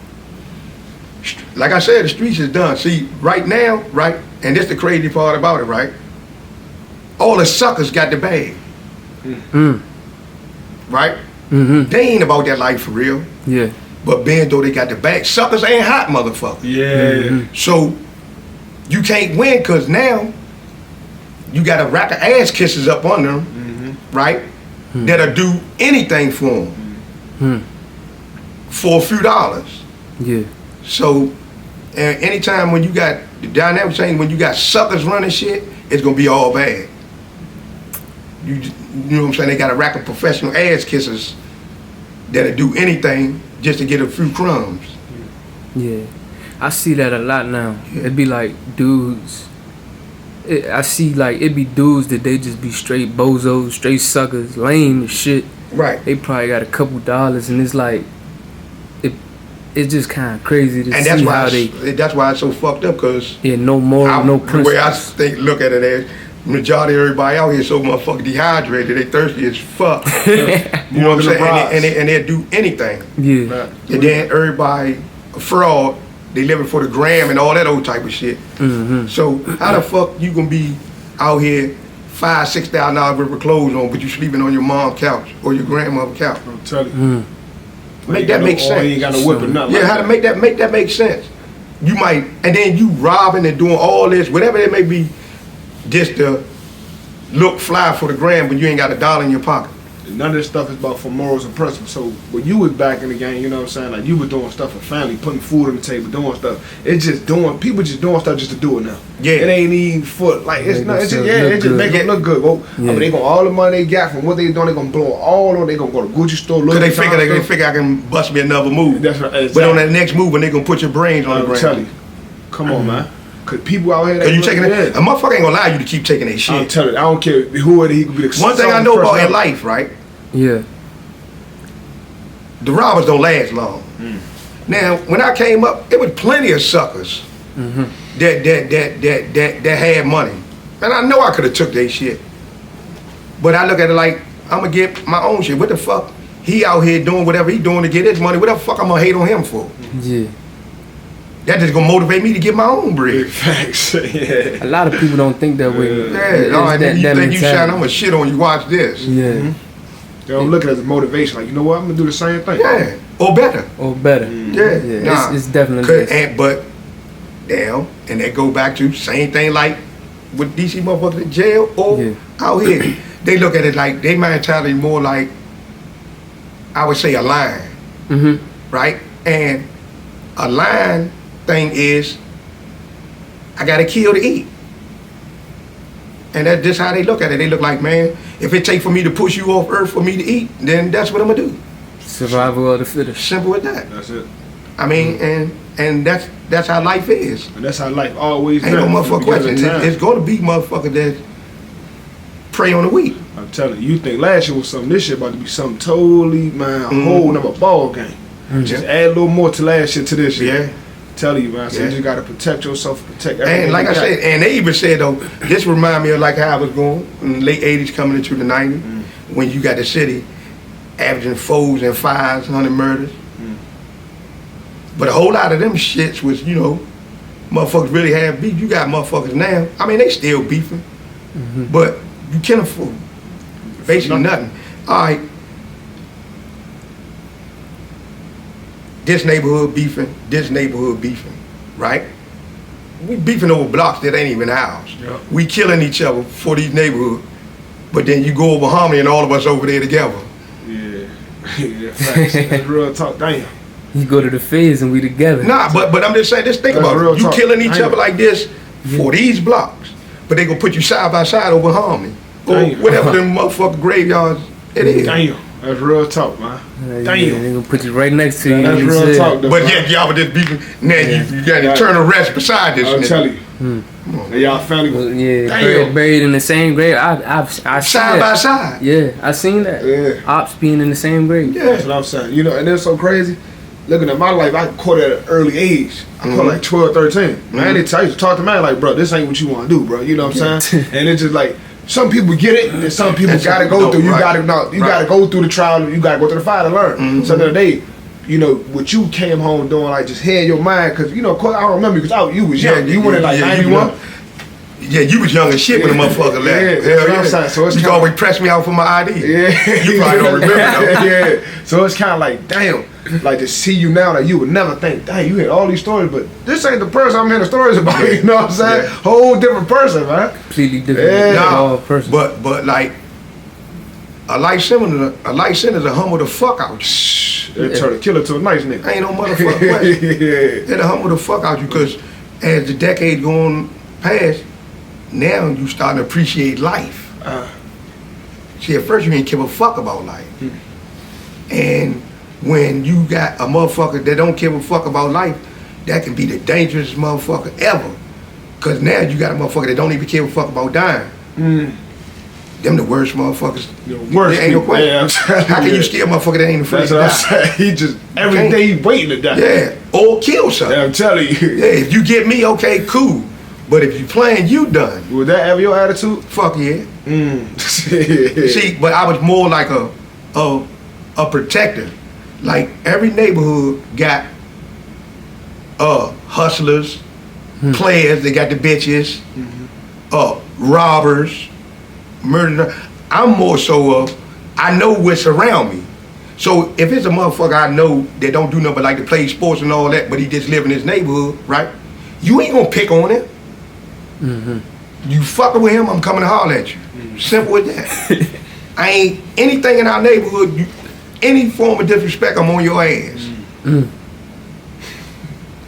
S4: Like I said, the streets is done. See, right now, right, and this the crazy part about it, right? All the suckers got the bag. Right?
S3: Mm-hmm.
S4: They ain't about that life for real.
S3: Yeah.
S4: But being though they got the bag, suckers ain't hot motherfuckers.
S2: Yeah.
S4: So you can't win because now you got a rack of ass kisses up on them, right? That'll do anything for them for a few dollars.
S3: Yeah.
S4: So anytime when you got the dynamic change, when you got suckers running shit, it's gonna be all bad. You know what I'm saying? They got a rack of professional ass kissers that'll do anything just to get a few crumbs.
S3: Yeah, I see that a lot now. It'd be like dudes. I see like it be dudes that they just be straight bozos, straight suckers, lame as shit.
S4: Right.
S3: They probably got a couple dollars, and it's like it's just kind of crazy to
S4: And
S3: see
S4: that's why
S3: how they
S4: that's why it's so fucked up because
S3: no moral, no
S4: the way I
S3: principles.
S4: look at it is majority of everybody out here so motherfucking dehydrated, they thirsty as fuck. You know what I'm saying? And they'll do anything.
S3: Yeah,
S4: And then everybody a fraud, they living for the gram and all that old type of shit. So how the fuck you gonna be out here $5,000-$6,000 worth of clothes on, but you sleeping on your mom's couch or your grandmother's couch?
S2: I'm telling you.
S4: Make that make
S2: You
S4: sense.
S2: ain't got no whip or nothing.
S4: Yeah,
S2: like
S4: how to make that make sense? You might, and then you robbing and doing all this, whatever it may be, just to look fly for the gram, but you ain't got $1 in your pocket.
S2: None of this stuff is about for morals and principles. So when you was back in the game, you know what I'm saying? Like you were doing stuff for family, putting food on the table, doing stuff. It's just people just doing stuff just to do it now.
S4: Yeah.
S2: It ain't even for like it's
S3: Make
S2: not. It's just
S3: themselves look
S2: it just
S3: good.
S2: make them look good. Well, I
S3: Yeah.
S2: mean, they gonna all the money they got from what they doing, they gonna blow it all on. They gonna go to Gucci store.
S4: Cause they
S2: Louis
S4: figure I can bust me another move.
S2: That's right. Exactly.
S4: But on that next move, when they gonna put your brains on the
S2: I'm
S4: ground.
S2: telling you, come on, man. Cause people out here,
S4: Cause you taking it.
S2: it.
S4: A motherfucker ain't gonna allow you to keep taking that
S2: I'm
S4: shit.
S2: telling you, I don't care who it is. He could be the
S4: One thing I know about in life, right?
S3: yeah,
S4: The robbers don't last long. Now, when I came up, there was plenty of suckers that had money, and I know I could have took their shit. But I look at it like I'm gonna get my own shit. What the fuck? He out here doing whatever he doing to get his money. What the fuck I'm gonna hate on him for?
S3: yeah.
S4: that just gonna motivate me to get my own bread.
S2: Facts. Yeah.
S3: A lot of people don't think that way.
S4: Yeah, all right, then you think you shine, I'm gonna shit on you, watch this.
S3: Yeah.
S2: They don't look at it as motivation. Like, you know what? I'm gonna do the same thing.
S4: Yeah, or better.
S3: Or better.
S4: Yeah, nah.
S3: It's definitely.
S4: But, damn, and that go back to same thing like with DC motherfuckers in jail or out here. They look at it like, they mentality more like, I would say a line, right? And a line thing is, I gotta kill to eat. And that's just how they look at it. They look like, man, if it take for me to push you off earth for me to eat, then that's what I'm gonna do.
S3: Survival of the fittest.
S4: Simple as that.
S2: That's it.
S4: I mean, and that's how life is.
S2: And that's how life always
S4: Ain't no motherfucking question.
S2: Time.
S4: It's gonna be motherfuckers that prey on the weak.
S2: I'm telling you, you think last year was something, this year about to be something totally, man, a whole nother ball game. Just add a little more to last year to this year.
S4: Yeah.
S2: Tell you, man. So you just gotta protect yourself, protect everything.
S4: And like
S2: you
S4: I
S2: got.
S4: said, and they even said though, this remind me of like how I was going in the late 80s coming into the 90s, when you got the city averaging 4s and 5s, 100 murders. But a whole lot of them shits was, you know, motherfuckers really have beef. You got motherfuckers now, I mean, they still beefing, but you can't afford basically nothing. All right, this neighborhood beefing, right? We beefing over blocks that ain't even ours.
S2: Yep.
S4: We killing each other for these neighborhoods, but then you go over Harmony and all of us over there together.
S2: Yeah. Yeah, facts. That's real talk. Damn.
S3: You go to the feds and we together.
S4: Nah, but I'm just saying, just think
S2: That's
S4: about
S2: real
S4: it. You
S2: talk.
S4: killing each
S2: Damn.
S4: other like this for these blocks, but they gonna put you side by side over Harmony or
S2: Damn.
S4: whatever them motherfucking graveyards it is.
S2: Damn. That's real talk, man.
S3: Yeah,
S2: Damn.
S3: they gonna put you right next to you.
S2: That's
S3: you
S2: real
S3: said.
S2: talk, though.
S4: But
S2: man.
S4: yet y'all were just beefing. Now you got to turn a rest beside this.
S2: I'll
S4: nigga.
S2: tell you. And y'all family
S3: Well,
S2: was
S3: yeah,
S2: Damn.
S3: buried in the same grave. I seen
S4: Side by
S3: that.
S4: side.
S3: Yeah, I seen that.
S2: Yeah.
S3: Ops being in the same grave.
S4: Yeah.
S2: That's what I'm saying. You know, and it's so crazy. Looking at my life, I caught it at an early age. I caught like 12, 13. Man, I used to talk to man like, bro, this ain't what you want to do, bro. You know what I'm saying? And it's just like, some people get it, and some people
S4: And
S2: gotta
S4: some
S2: go through.
S4: don't,
S2: You
S4: right.
S2: gotta go through the trial. You gotta go through the fire to learn. So the other day, you know, what you came home doing, like just hearing your mind, because you know, of course, I don't remember because you was young. You went in like 91.
S4: Yeah, you was young as shit when the motherfucker left.
S2: Yeah, that's what I'm saying. So it's
S4: you
S2: kinda-
S4: always press me out for my ID.
S2: Yeah,
S4: You probably don't remember though.
S2: Yeah, so it's kind of like, damn, like to see you now, like you would never think, dang, you hear all these stories, but this ain't the person I'm hearing the stories about. You know what I'm saying?
S4: Yeah.
S2: Whole different person, man.
S3: Completely different.
S2: Yeah.
S3: Person.
S4: But like a life sentence will humble the fuck out you.
S2: They turn the killer to a nice nigga.
S4: Ain't no motherfucking way.
S2: Yeah.
S4: It'll humble the fuck out you because as the decade going past, now you starting to appreciate life. See, at first you didn't give a fuck about life. And when you got a motherfucker that don't give a fuck about life, that can be the dangerous motherfucker ever. Cause now you got a motherfucker that don't even give a fuck about dying. Them the worst motherfuckers.
S2: The worst
S4: There ain't no
S2: people.
S4: question.
S2: Yeah, I'm telling
S4: How can
S2: you.
S4: you scare a motherfucker that ain't afraid
S2: That's
S4: to
S2: what I'm
S4: die?
S2: saying. He just, every
S4: can't.
S2: day he waiting to die.
S4: Yeah, or kill something.
S2: Yeah, I'm telling you.
S4: Yeah, if you get me, okay, cool. But if you playing, you done.
S2: Was that ever your attitude?
S4: Fuck yeah.
S2: See,
S4: See, but I was more like a protector. Like every neighborhood got hustlers, players, they got the bitches, robbers, murder. I'm more so I know what's around me. So if it's a motherfucker I know that don't do nothing but like to play sports and all that, but he just live in his neighborhood, right? You ain't gonna pick on him. You fucking with him, I'm coming to holler at you. Simple as that. I ain't anything in our neighborhood, any form of disrespect, I'm on your ass.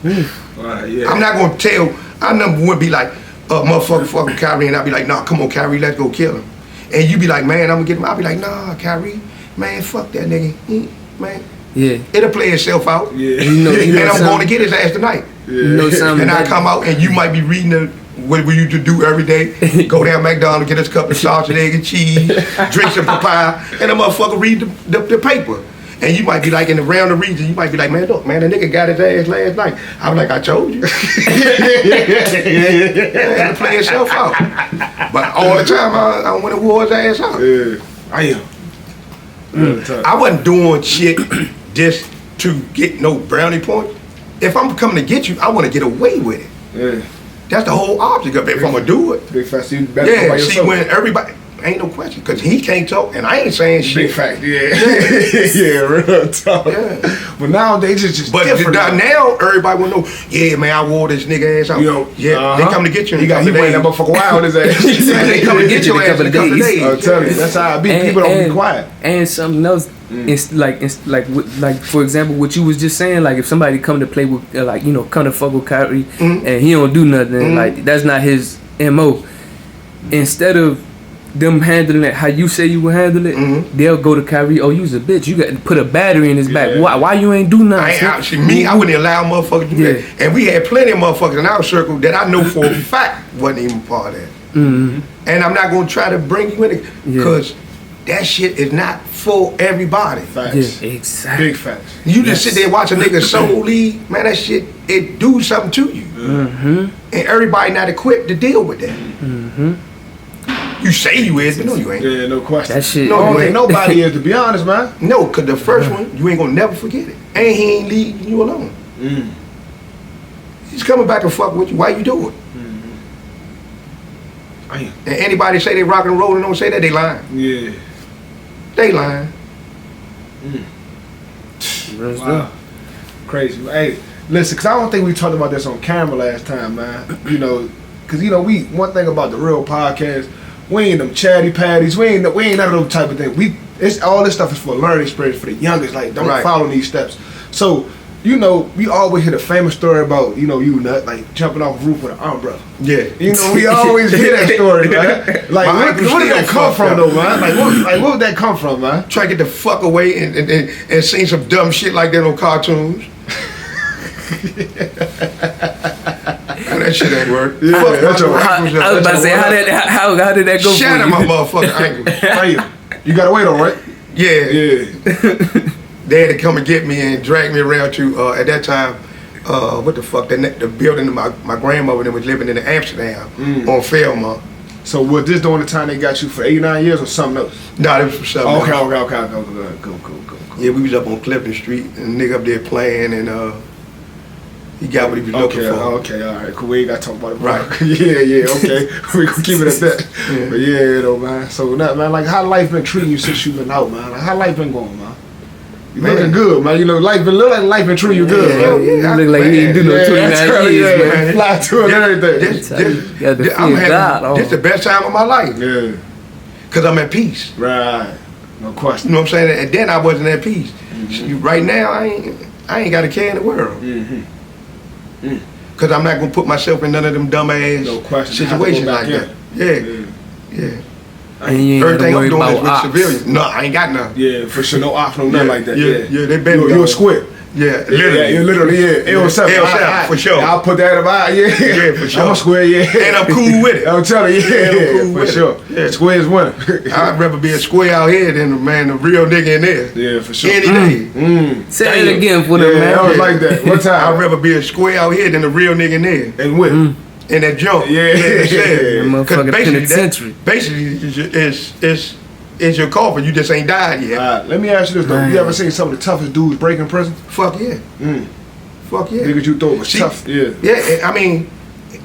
S2: yeah.
S4: I'm not gonna tell, I never would be like, motherfucker fucking Kyrie, and I'd be like, nah, come on, Kyrie, let's go kill him. And you be like, man, I'm gonna get him. I'll be like, nah, Kyrie, man, fuck that nigga. Man,
S3: Yeah.
S4: it'll play itself out.
S2: Yeah.
S3: You know
S4: And I'm
S3: something?
S4: going to get his ass tonight.
S3: You know something?
S4: And I
S3: that-
S4: come out and you might be reading what we used to do every day. Go down McDonald's, get us a cup of sausage, egg, and cheese, drink some papaya, and a motherfucker read the paper. And you might be like in around the region, you might be like, man, look, man, the nigga got his ass last night. I'm like, I told you. It'll play itself out. But all the time, I went and wore his ass out.
S2: Yeah. I am.
S4: I wasn't doing shit just to get no brownie points. if I'm coming to get you, I want to get away with it.
S2: Yeah.
S4: That's the whole object of it. If I'm gonna do it.
S2: Big fact. So you better go by
S4: Yeah, see,
S2: yourself.
S4: when everybody, ain't no question, because he can't talk, and I ain't saying shit.
S2: Big fact. Yeah. Yeah, real talk.
S4: Yeah.
S2: But nowadays it's just
S4: But
S2: different.
S4: now everybody will know, yeah, man, I wore this nigga ass out.
S2: You know,
S4: yeah, they come to get you in
S2: He
S4: a
S2: got
S4: couple
S2: he wearing
S4: days.
S2: that motherfucker wild on his ass.
S4: They come to get your ass in a couple days.
S2: I'm telling you, that's how I be. People don't be quiet.
S3: And something else, it's like for example, what you was just saying, like if somebody come to play with, like come to fuck with Kyrie, and he don't do nothing, like that's not his MO. Instead of them handling it how you say you would handle it, they'll go to Kyrie. Oh, you's a bitch. You got to put a battery in his back. Why you ain't do nothing?
S4: I wouldn't allow motherfuckers to do that. And we had plenty of motherfuckers in our circle that I know for a fact wasn't even part of that. And I'm not gonna try to bring you in it because that shit is not for everybody.
S2: Facts.
S3: Yeah, exactly.
S2: Big facts.
S4: You just sit there and watch a nigga soul leave, man. That shit, it do something to you. And everybody not equipped to deal with that. You say you is, but no, you ain't.
S2: Yeah, no question.
S3: That shit.
S2: I don't think nobody is, to be honest, man.
S4: No, cause the first one, you ain't gonna never forget it. And he ain't leaving you alone. He's coming back and fuck with you. Why you do it? And anybody say they rock and roll and don't say that, they lying.
S2: Yeah.
S4: They lying.
S2: Wow. Crazy. Hey, listen, cause I don't think we talked about this on camera last time, man. Cause we one thing about the real podcast, we ain't them chatty patties, we ain't none of those type of things. It's all this stuff is for learning experience for the youngest. Like, don't follow these steps. So, we always hear the famous story about, you Nut, like jumping off a roof with an umbrella. Yeah. We always hear that story, man. Like, where did that come from, though, man? Like, what would that come from, man?
S4: Try to get the fuck away and seen some dumb shit like that on cartoons. That shit ain't work.
S2: Yeah,
S3: I was about to say, how did that go?
S4: Shout out my motherfucking ankle.
S2: Hey, you got away though, right?
S4: Yeah. They had to come and get me and drag me around to, at that time, what the fuck, the building my grandmother was living in Amsterdam on Fairmont.
S2: So was this during the time they got you for 89 years or something else?
S4: Nah, this was for something else.
S2: Okay. Cool.
S4: Yeah, we was up on Clifton Street and nigga up there playing and he got what he was looking for.
S2: Okay, all right, cool. We ain't got to talk about it.
S4: Right.
S2: Yeah, okay. We gonna keep it at that. Yeah. But yeah, though, man. So, man, like, how life been treating you since you been out, man? Like, how life been going, man? You looking good, man. Life been treating you good, man.
S3: You look like you didn't do no 29 years, man.
S2: Fly to it and everything.
S4: This the best time of my life.
S2: Yeah.
S4: Because I'm at peace.
S2: Right. No question.
S4: You know what I'm saying? And then I wasn't at peace. Right now, I ain't got a care in the world. Because I'm not going to put myself in none of them dumbass situations like that. Yeah.
S3: And you ain't
S4: everything I'm doing
S3: about
S4: is with
S3: ops.
S4: civilians. No, I ain't got none.
S2: Yeah, for sure. No ops, no nothing like that.
S4: Yeah, they been
S2: You a squid.
S4: Yeah, literally.
S2: Yeah, literally, L7.
S4: For sure.
S2: I'll put that about,
S4: Yeah, for sure.
S2: I'm a square, yeah.
S4: And I'm cool with it.
S2: I'm telling you,
S4: I'm cool
S2: for
S4: with
S2: sure.
S4: Yeah.
S2: Square's winning.
S4: I'd rather be a square out here than the real nigga in there.
S2: Yeah, for sure.
S4: Any day.
S3: Say it again for them, man.
S2: I was like that. What time?
S4: I'd rather be a square out here than the real nigga in there.
S2: And with.
S4: In that junk.
S2: Yeah.
S3: Motherfucking penitentiary.
S4: Basically, it's your coffin. You just ain't died yet.
S2: Let me ask you this though. You ever seen some of the toughest dudes break in prison?
S4: Fuck yeah. Fuck yeah.
S2: Niggas you thought was tough. Yeah.
S4: Yeah, I mean,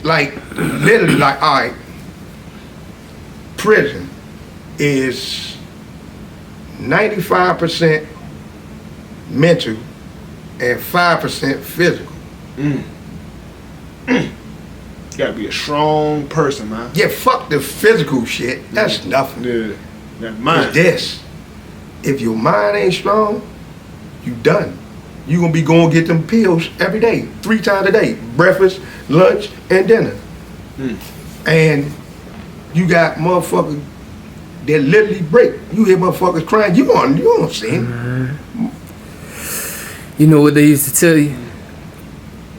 S4: like, literally, like, all right, prison is 95% mental and 5% physical.
S2: You gotta be a strong person, man.
S4: Yeah, fuck the physical shit. That's nothing.
S2: Yeah. That's mine.
S4: It's this. If your mind ain't strong, you done. You gonna be going to get them pills every day, 3 times a day, breakfast, lunch, and dinner. And you got motherfuckers that literally break. You hear motherfuckers crying. You don't see them.
S3: You know what they used to tell you?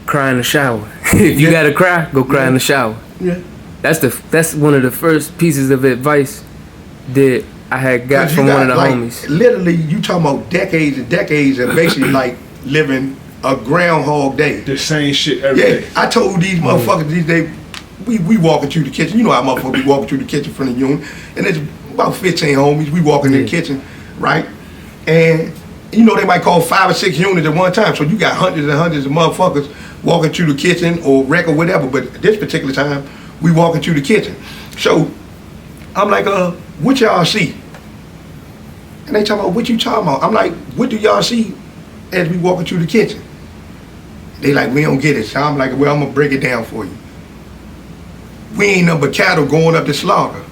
S3: Cry in the shower. If you gotta cry, go cry in the shower.
S4: Yeah.
S3: That's one of the first pieces of advice that I had got from one of the homies.
S4: Literally, you talking about decades and decades of basically like living a groundhog day.
S2: The same shit every day.
S4: I told these motherfuckers these days, we walking through the kitchen. You know how motherfuckers be walking through the kitchen from the unit, and there's about 15 homies. We walking in the kitchen, right? And you know, they might call 5 or 6 units at one time, so you got hundreds and hundreds of motherfuckers walking through the kitchen or wreck or whatever, but this particular time, we walking through the kitchen. So, I'm like, what y'all see? And they talking about, what you talking about? I'm like, what do y'all see as we walking through the kitchen? They like, we don't get it. So I'm like, well, I'm gonna break it down for you. We ain't nothing but cattle going up to slaughter.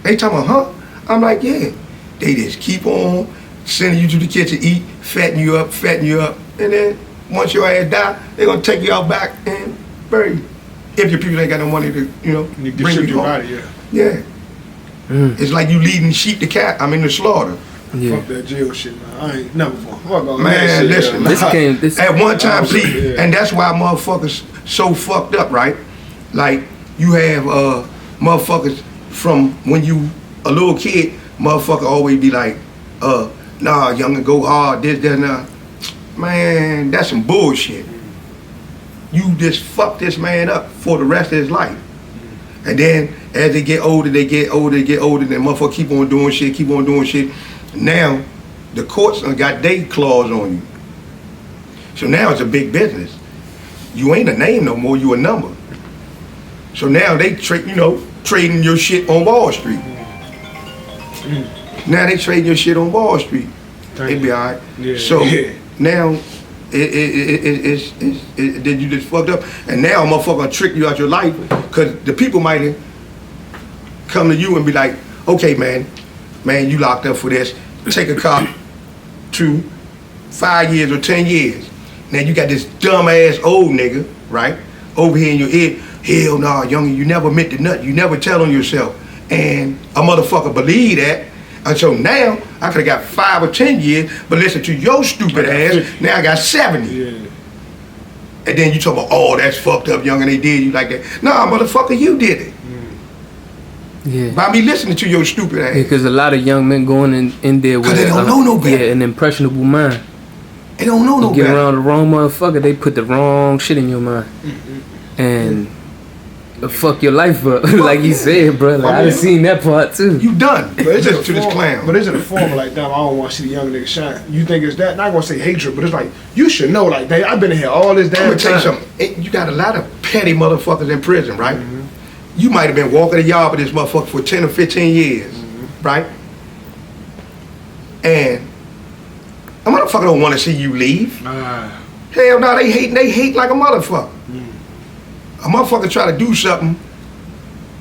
S4: They talking about, huh? I'm like, yeah. They just keep on sending you to the kitchen, eat, fatten you up, and then once your ass die, they gonna take you out back and bury you. If your people ain't got no money to, you know, bring you home.
S2: Out of here.
S4: Yeah. It's like you leading sheep to the slaughter.
S3: Yeah.
S2: Fuck that jail shit, man. I ain't never fuck
S4: Man, listen. At one time,
S2: yeah.
S4: and that's why motherfuckers so fucked up, right? Like, you have motherfuckers from when you a little kid, motherfucker always be like, nah, youngin', go hard, this, that, nah. Man, that's some bullshit. You just fuck this man up for the rest of his life. And then as they get older, then motherfucker keep on doing shit. Now, the courts got their claws on you. So now it's a big business. You ain't a name no more, you a number. So now they trading your shit on Wall Street. Now they trading your shit on Wall Street. It be alright.
S2: Yeah.
S4: So now then you just fucked up, and now a motherfucker gonna trick you out your life, cause the people might come to you and be like, okay, man, you locked up for this. Take a cop to 5 years or 10 years. Now you got this dumb ass old nigga, right, over here in your ear. Hell nah, youngin', you never meant the nut. You never tell on yourself, and a motherfucker believe that. And so now, I could've got 5 or 10 years, but listen to your stupid ass, now I got 70.
S2: Yeah.
S4: And then you talk about, oh, that's fucked up, young, and they did you like that. Nah, motherfucker, you did it.
S3: Yeah.
S4: By me listening to your stupid ass.
S3: Because a lot of young men going in there with
S4: they don't know no better.
S3: an impressionable mind.
S4: They don't know no
S3: You get
S4: better.
S3: around the wrong motherfucker, they put the wrong shit in your mind. And fuck your life up, like you said, bro. Like, I done seen that part too.
S4: You done.
S2: But it's
S4: Listen
S2: just
S4: to this clown.
S2: But it's in a form of like, damn, I don't want to see the young nigga shine. You think it's that? Not gonna say hatred, but it's like, you should know, like, damn, I've been in here all this
S4: I'm
S2: damn
S4: gonna tell you
S2: time.
S4: something. You got a lot of petty motherfuckers in prison, right? You might have been walking the yard with this motherfucker for 10 or 15 years, right? And a motherfucker don't want to see you leave. Hell no, they hate like a motherfucker. A motherfucker try to do something,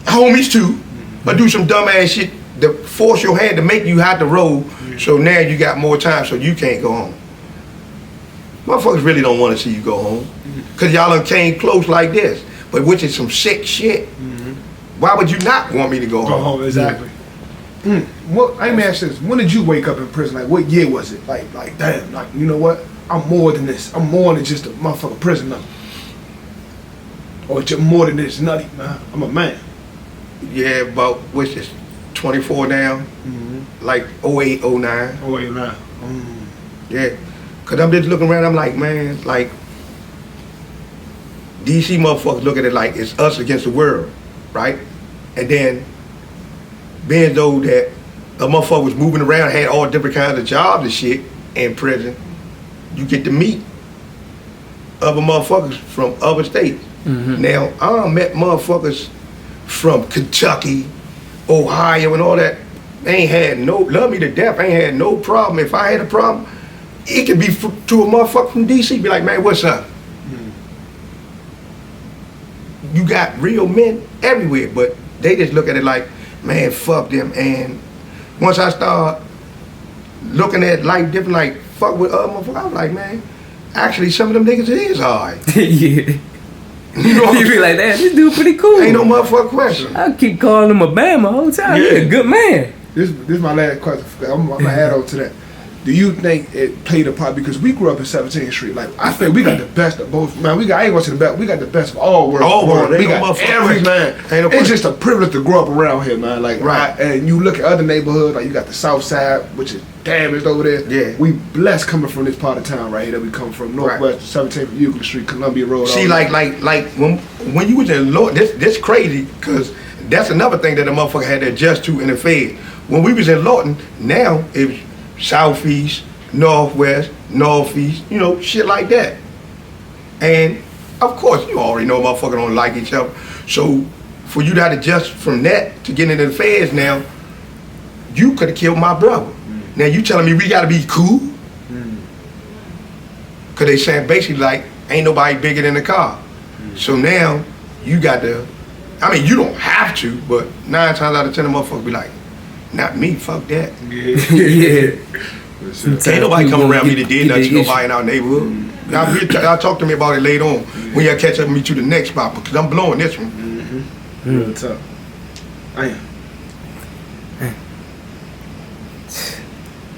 S4: homies too, but do some dumb ass shit to force your hand to make you have to roll, so now you got more time so you can't go home. Motherfuckers really don't want to see you go home, cause y'all done came close like this, but which is some sick shit. Why would you not want me to go home?
S2: Exactly. What, let me ask you this, when did you wake up in prison? Like, what year was it? Like damn, like, you know what? I'm more than this. I'm more than just a motherfucking prisoner. Or just more than this, Nutty, man. I'm a man.
S4: Yeah, about, what's this, 24 now? Like 08, 09.
S2: Oh, wait, now.
S4: Yeah, cause I'm just looking around, I'm like, man, like, DC motherfuckers look at it like it's us against the world, right? And then, being though that a motherfucker was moving around, had all different kinds of jobs and shit in prison, you get to meet other motherfuckers from other states. Now, I done met motherfuckers from Kentucky, Ohio, and all that. They ain't had love me to death, ain't had no problem. If I had a problem, it could be to a motherfucker from DC, be like, man, what's up? You got real men everywhere, but they just look at it like, man, fuck them. And once I start looking at life different, like, fuck with other motherfuckers, I was like, man, actually, some of them niggas is alright.
S3: Yeah.
S4: You know what
S3: You
S4: I'm
S3: be like, damn, this dude pretty cool.
S4: Ain't no motherfucking question.
S3: I keep calling him a bam the whole time.
S2: Yeah.
S3: He a good man.
S2: This is my last question. I'm gonna add on to that. Do you think it played a part, because we grew up in 17th Street? Like, I think we got the best of both. Man, I ain't going to say the best. We got the best of all worlds.
S4: All worlds.
S2: We
S4: Ain't no
S2: got
S4: motherfucking
S2: every man.
S4: Ain't no
S2: It's just a privilege to grow up around here, man. Like,
S4: Right.
S2: and you look at other neighborhoods, like you got the South Side, which is damaged over there.
S4: Yeah.
S2: We blessed coming from this part of town right here that we come from. Northwest, 17th Euclid Street, Columbia Road.
S4: See,
S2: all
S4: like
S2: that.
S4: when you was in Lord, this crazy, because that's another thing that a motherfucker had to adjust to in the Fed. When we was in Lawton, now it's Southeast, northwest, northeast, you know, shit like that. And of course, you already know motherfuckers don't like each other. So for you to have to adjust from that to get into the feds now, you could have killed my brother. Now you telling me we gotta be cool? Cause they saying basically like, ain't nobody bigger than the car. So now you got to, I mean, you don't have to, but 9 times out of 10 the motherfuckers be like, not me, fuck that.
S3: Yeah.
S4: Ain't nobody come around me that did nothing to nobody in our neighborhood. Y'all talk to me about it later on when y'all catch up with me to the next spot because I'm blowing this one.
S2: Real tough. I am.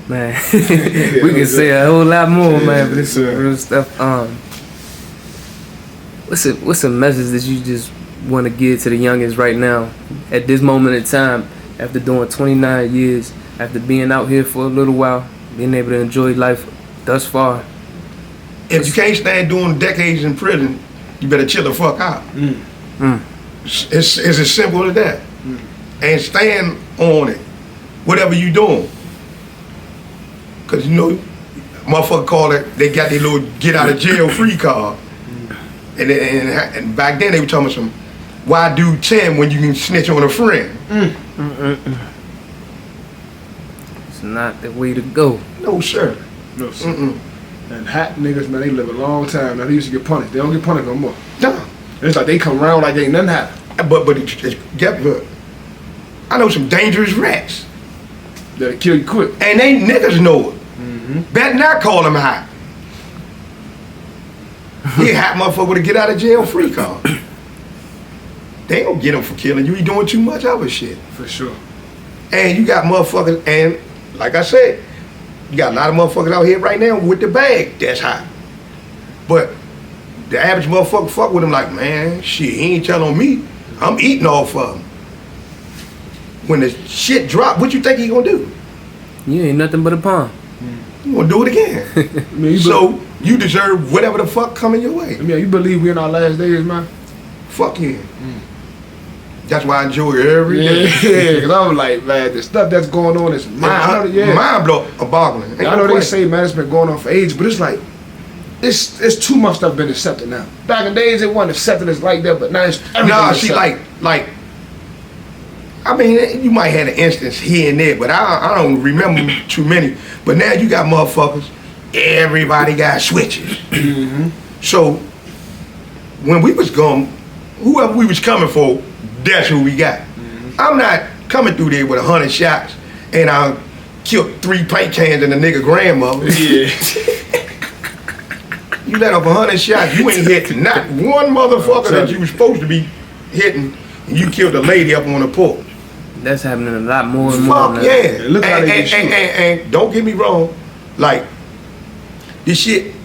S3: Man, we can say a whole lot more, man, but this is real stuff. What's a message that you just want to give to the youngest right now at this moment in time, after doing 29 years, after being out here for a little while, being able to enjoy life thus far?
S4: If you can't stand doing decades in prison, you better chill the fuck out. It's as simple as that. And stand on it, whatever you doing. Cause you know, motherfucker call it, they got their little get out of jail free card. And back then they were talking some, why do 10 when you can snitch on a friend?
S3: It's not the way to go.
S4: No sir.
S2: No, sir. And hot niggas, man, they live a long time. Now they used to get punished. They don't get punished no more.
S4: No.
S2: It's like they come around like ain't nothing happened.
S4: But get good. I know some dangerous rats.
S2: That'll kill you quick.
S4: And they niggas know it. Better not call them hot. He a hot motherfucker with a get out of jail free card. They don't get him for killing you. He doing too much other shit.
S2: For sure.
S4: And you got motherfuckers, and like I said, you got a lot of motherfuckers out here right now with the bag that's hot. But the average motherfucker fuck with him like, man, shit, he ain't telling on me. I'm eating off of him. When the shit drop, what you think he gonna do?
S3: You ain't nothing but a pawn.
S4: You gonna do it again. So you deserve whatever the fuck coming your way.
S2: I mean, you believe we in our last days, man?
S4: Fuck yeah. That's why I enjoy it every day.
S2: Yeah, because I'm like, man, the stuff that's going on is
S4: mind boggling.
S2: I know they say, man, it's been going on for ages, but it's like, it's too much stuff been accepted now. Back in the days, it wasn't accepted as like that, but now it's everything.
S4: Nah, see, like, I mean, you might have an instance here and there, but I don't remember too many. But now you got motherfuckers, everybody got switches. So when we was going, whoever we was coming for, that's who we got. I'm not coming through there with 100 shots and I killed 3 paint cans and a nigga grandmother.
S2: Yeah.
S4: You let up 100 shots, you ain't hit not one motherfucker that you was supposed to be hitting, and you killed a lady up on the porch.
S3: That's happening a lot more and more
S4: Fuck
S3: now.
S4: yeah.
S2: Look how they get shot.
S4: And don't get me wrong, like, this shit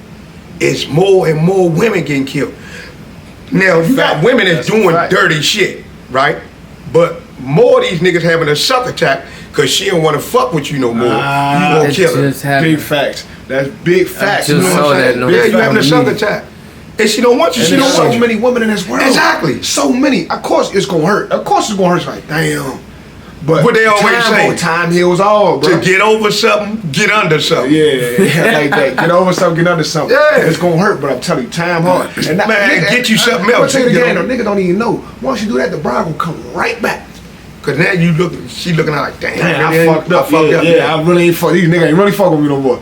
S4: is more and more women getting killed. Now, you got women that's doing dirty shit, right? But more of these niggas having a suck attack because she don't want to fuck with you no more. You gonna kill her.
S2: Big facts. That's big facts.
S3: I just
S2: you know
S3: saw
S2: what I'm
S3: that.
S2: saying?
S3: No,
S4: Yeah, you having a suck attack. And she don't want you.
S2: And
S4: She
S2: there's
S4: don't want
S2: so
S4: you.
S2: many women in this world.
S4: Exactly.
S2: So many. Of course it's gonna hurt. Of course it's gonna hurt. It's like, damn. But
S4: What they always say.
S2: Time heals all, bro.
S4: To get over something, get under something.
S2: Yeah, like that. Get over something, get under something.
S4: Yeah.
S2: It's gonna hurt, but I'm telling you, time hard. And that,
S4: Man, get you something
S2: I'm
S4: else.
S2: tell you
S4: You
S2: again,
S4: know?
S2: though, nigga don't even know. Once you do that, the bride gonna come right back.
S4: Cause now you look, she looking at like, damn,
S2: I fucked up. Yeah, I really ain't fuck. These niggas ain't really fuck with me no more.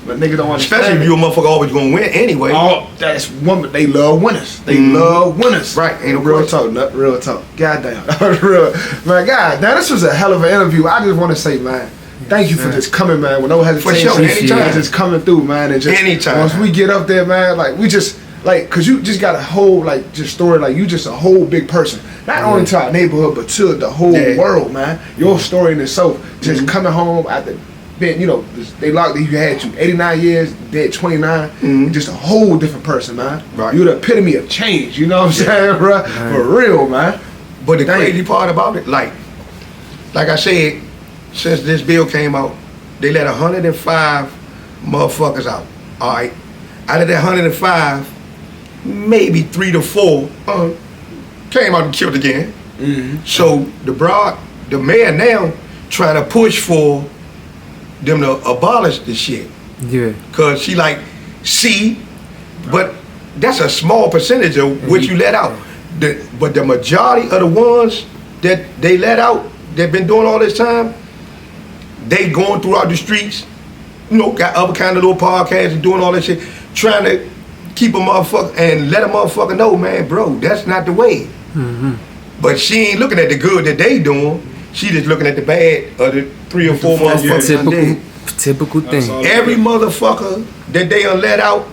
S2: But niggas don't understand.
S4: especially if you a motherfucker always gonna win anyway.
S2: Oh, that's woman. They love winners. They love winners.
S4: Right, ain't no
S2: real
S4: question.
S2: talk. Not real talk. Goddamn. That was real. Man, goddamn, this was a hell of an interview. I just want to say, man, thank you for just coming, man. With no hesitation.
S4: For sure, anytime.
S2: Just coming through, man. And just
S4: Anytime.
S2: Once we get up there, man, like we just like, cause you just got a whole like just story. Like you just a whole big person. Not only to our neighborhood, but to the whole world, man. Your story in itself. Just coming home after. Being, you know, they locked you, had you 89 years, dead 29, just a whole different person, man.
S4: Right.
S2: You're the epitome of change, you know what I'm saying, bro? For real, man.
S4: But the crazy part about it, like I said, since this bill came out, they let 105 motherfuckers out. All right, out of that 105, maybe 3 to 4 came out and killed again. So the mayor now trying to push for them to abolish the shit.
S3: Yeah.
S4: Cause she like see, but that's a small percentage of what you let out. But the majority of the ones that they let out, that been doing all this time, they going throughout the streets, you know, got other kind of little podcasts and doing all that shit, trying to keep a motherfucker and let a motherfucker know, man, bro, that's not the way. But she ain't looking at the good that they doing. She just looking at the bad of the 3 or 4 motherfuckers done did.
S3: Typical thing.
S2: Every
S4: Every motherfucker that they done let out,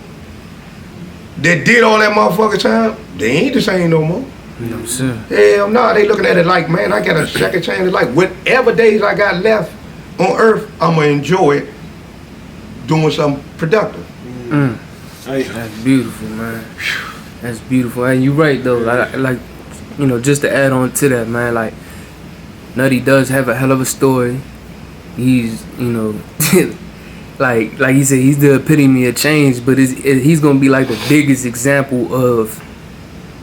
S4: that did all that motherfucking time, they ain't the same no more.
S3: No, sir.
S4: Hell no, they looking at it like, man, I got a second chance in life. Whatever days I got left on earth, I'm gonna enjoy it doing something productive.
S3: That's beautiful, man. That's beautiful. And you're right, though. Like, you know, just to add on to that, man, like, Nutty does have a hell of a story. He's, you know, like he said, he's the epitome of change, but he's going to be like the biggest example of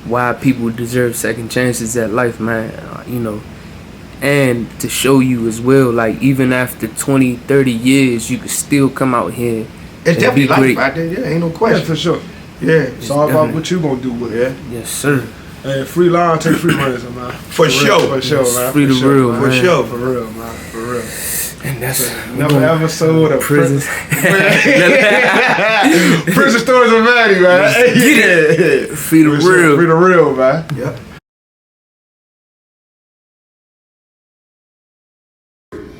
S3: why people deserve second chances at life, man. You know, and to show you as well, like, even after 20, 30 years, you can still come out here
S4: It's
S3: and
S4: definitely
S3: be
S4: life
S3: great.
S4: out there, yeah, ain't no
S2: Yeah,
S4: question.
S2: for sure.
S4: Yeah,
S2: It's all about what you gonna do with it.
S4: yeah,
S3: Yes, sir.
S2: Hey, free line, take free money, man.
S4: For sure.
S2: For sure, man.
S3: Free
S2: For
S3: the
S2: sure,
S3: real,
S2: man.
S4: for sure.
S2: For real, man. For real.
S3: And that's
S2: Another episode of
S3: prison.
S2: Prison Stories of Manny, man. Yeah.
S3: Free the
S2: For sure.
S3: real.
S2: Free the real, man.
S4: yeah.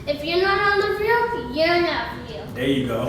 S5: If you're not on the field, you're not real.
S6: There you go.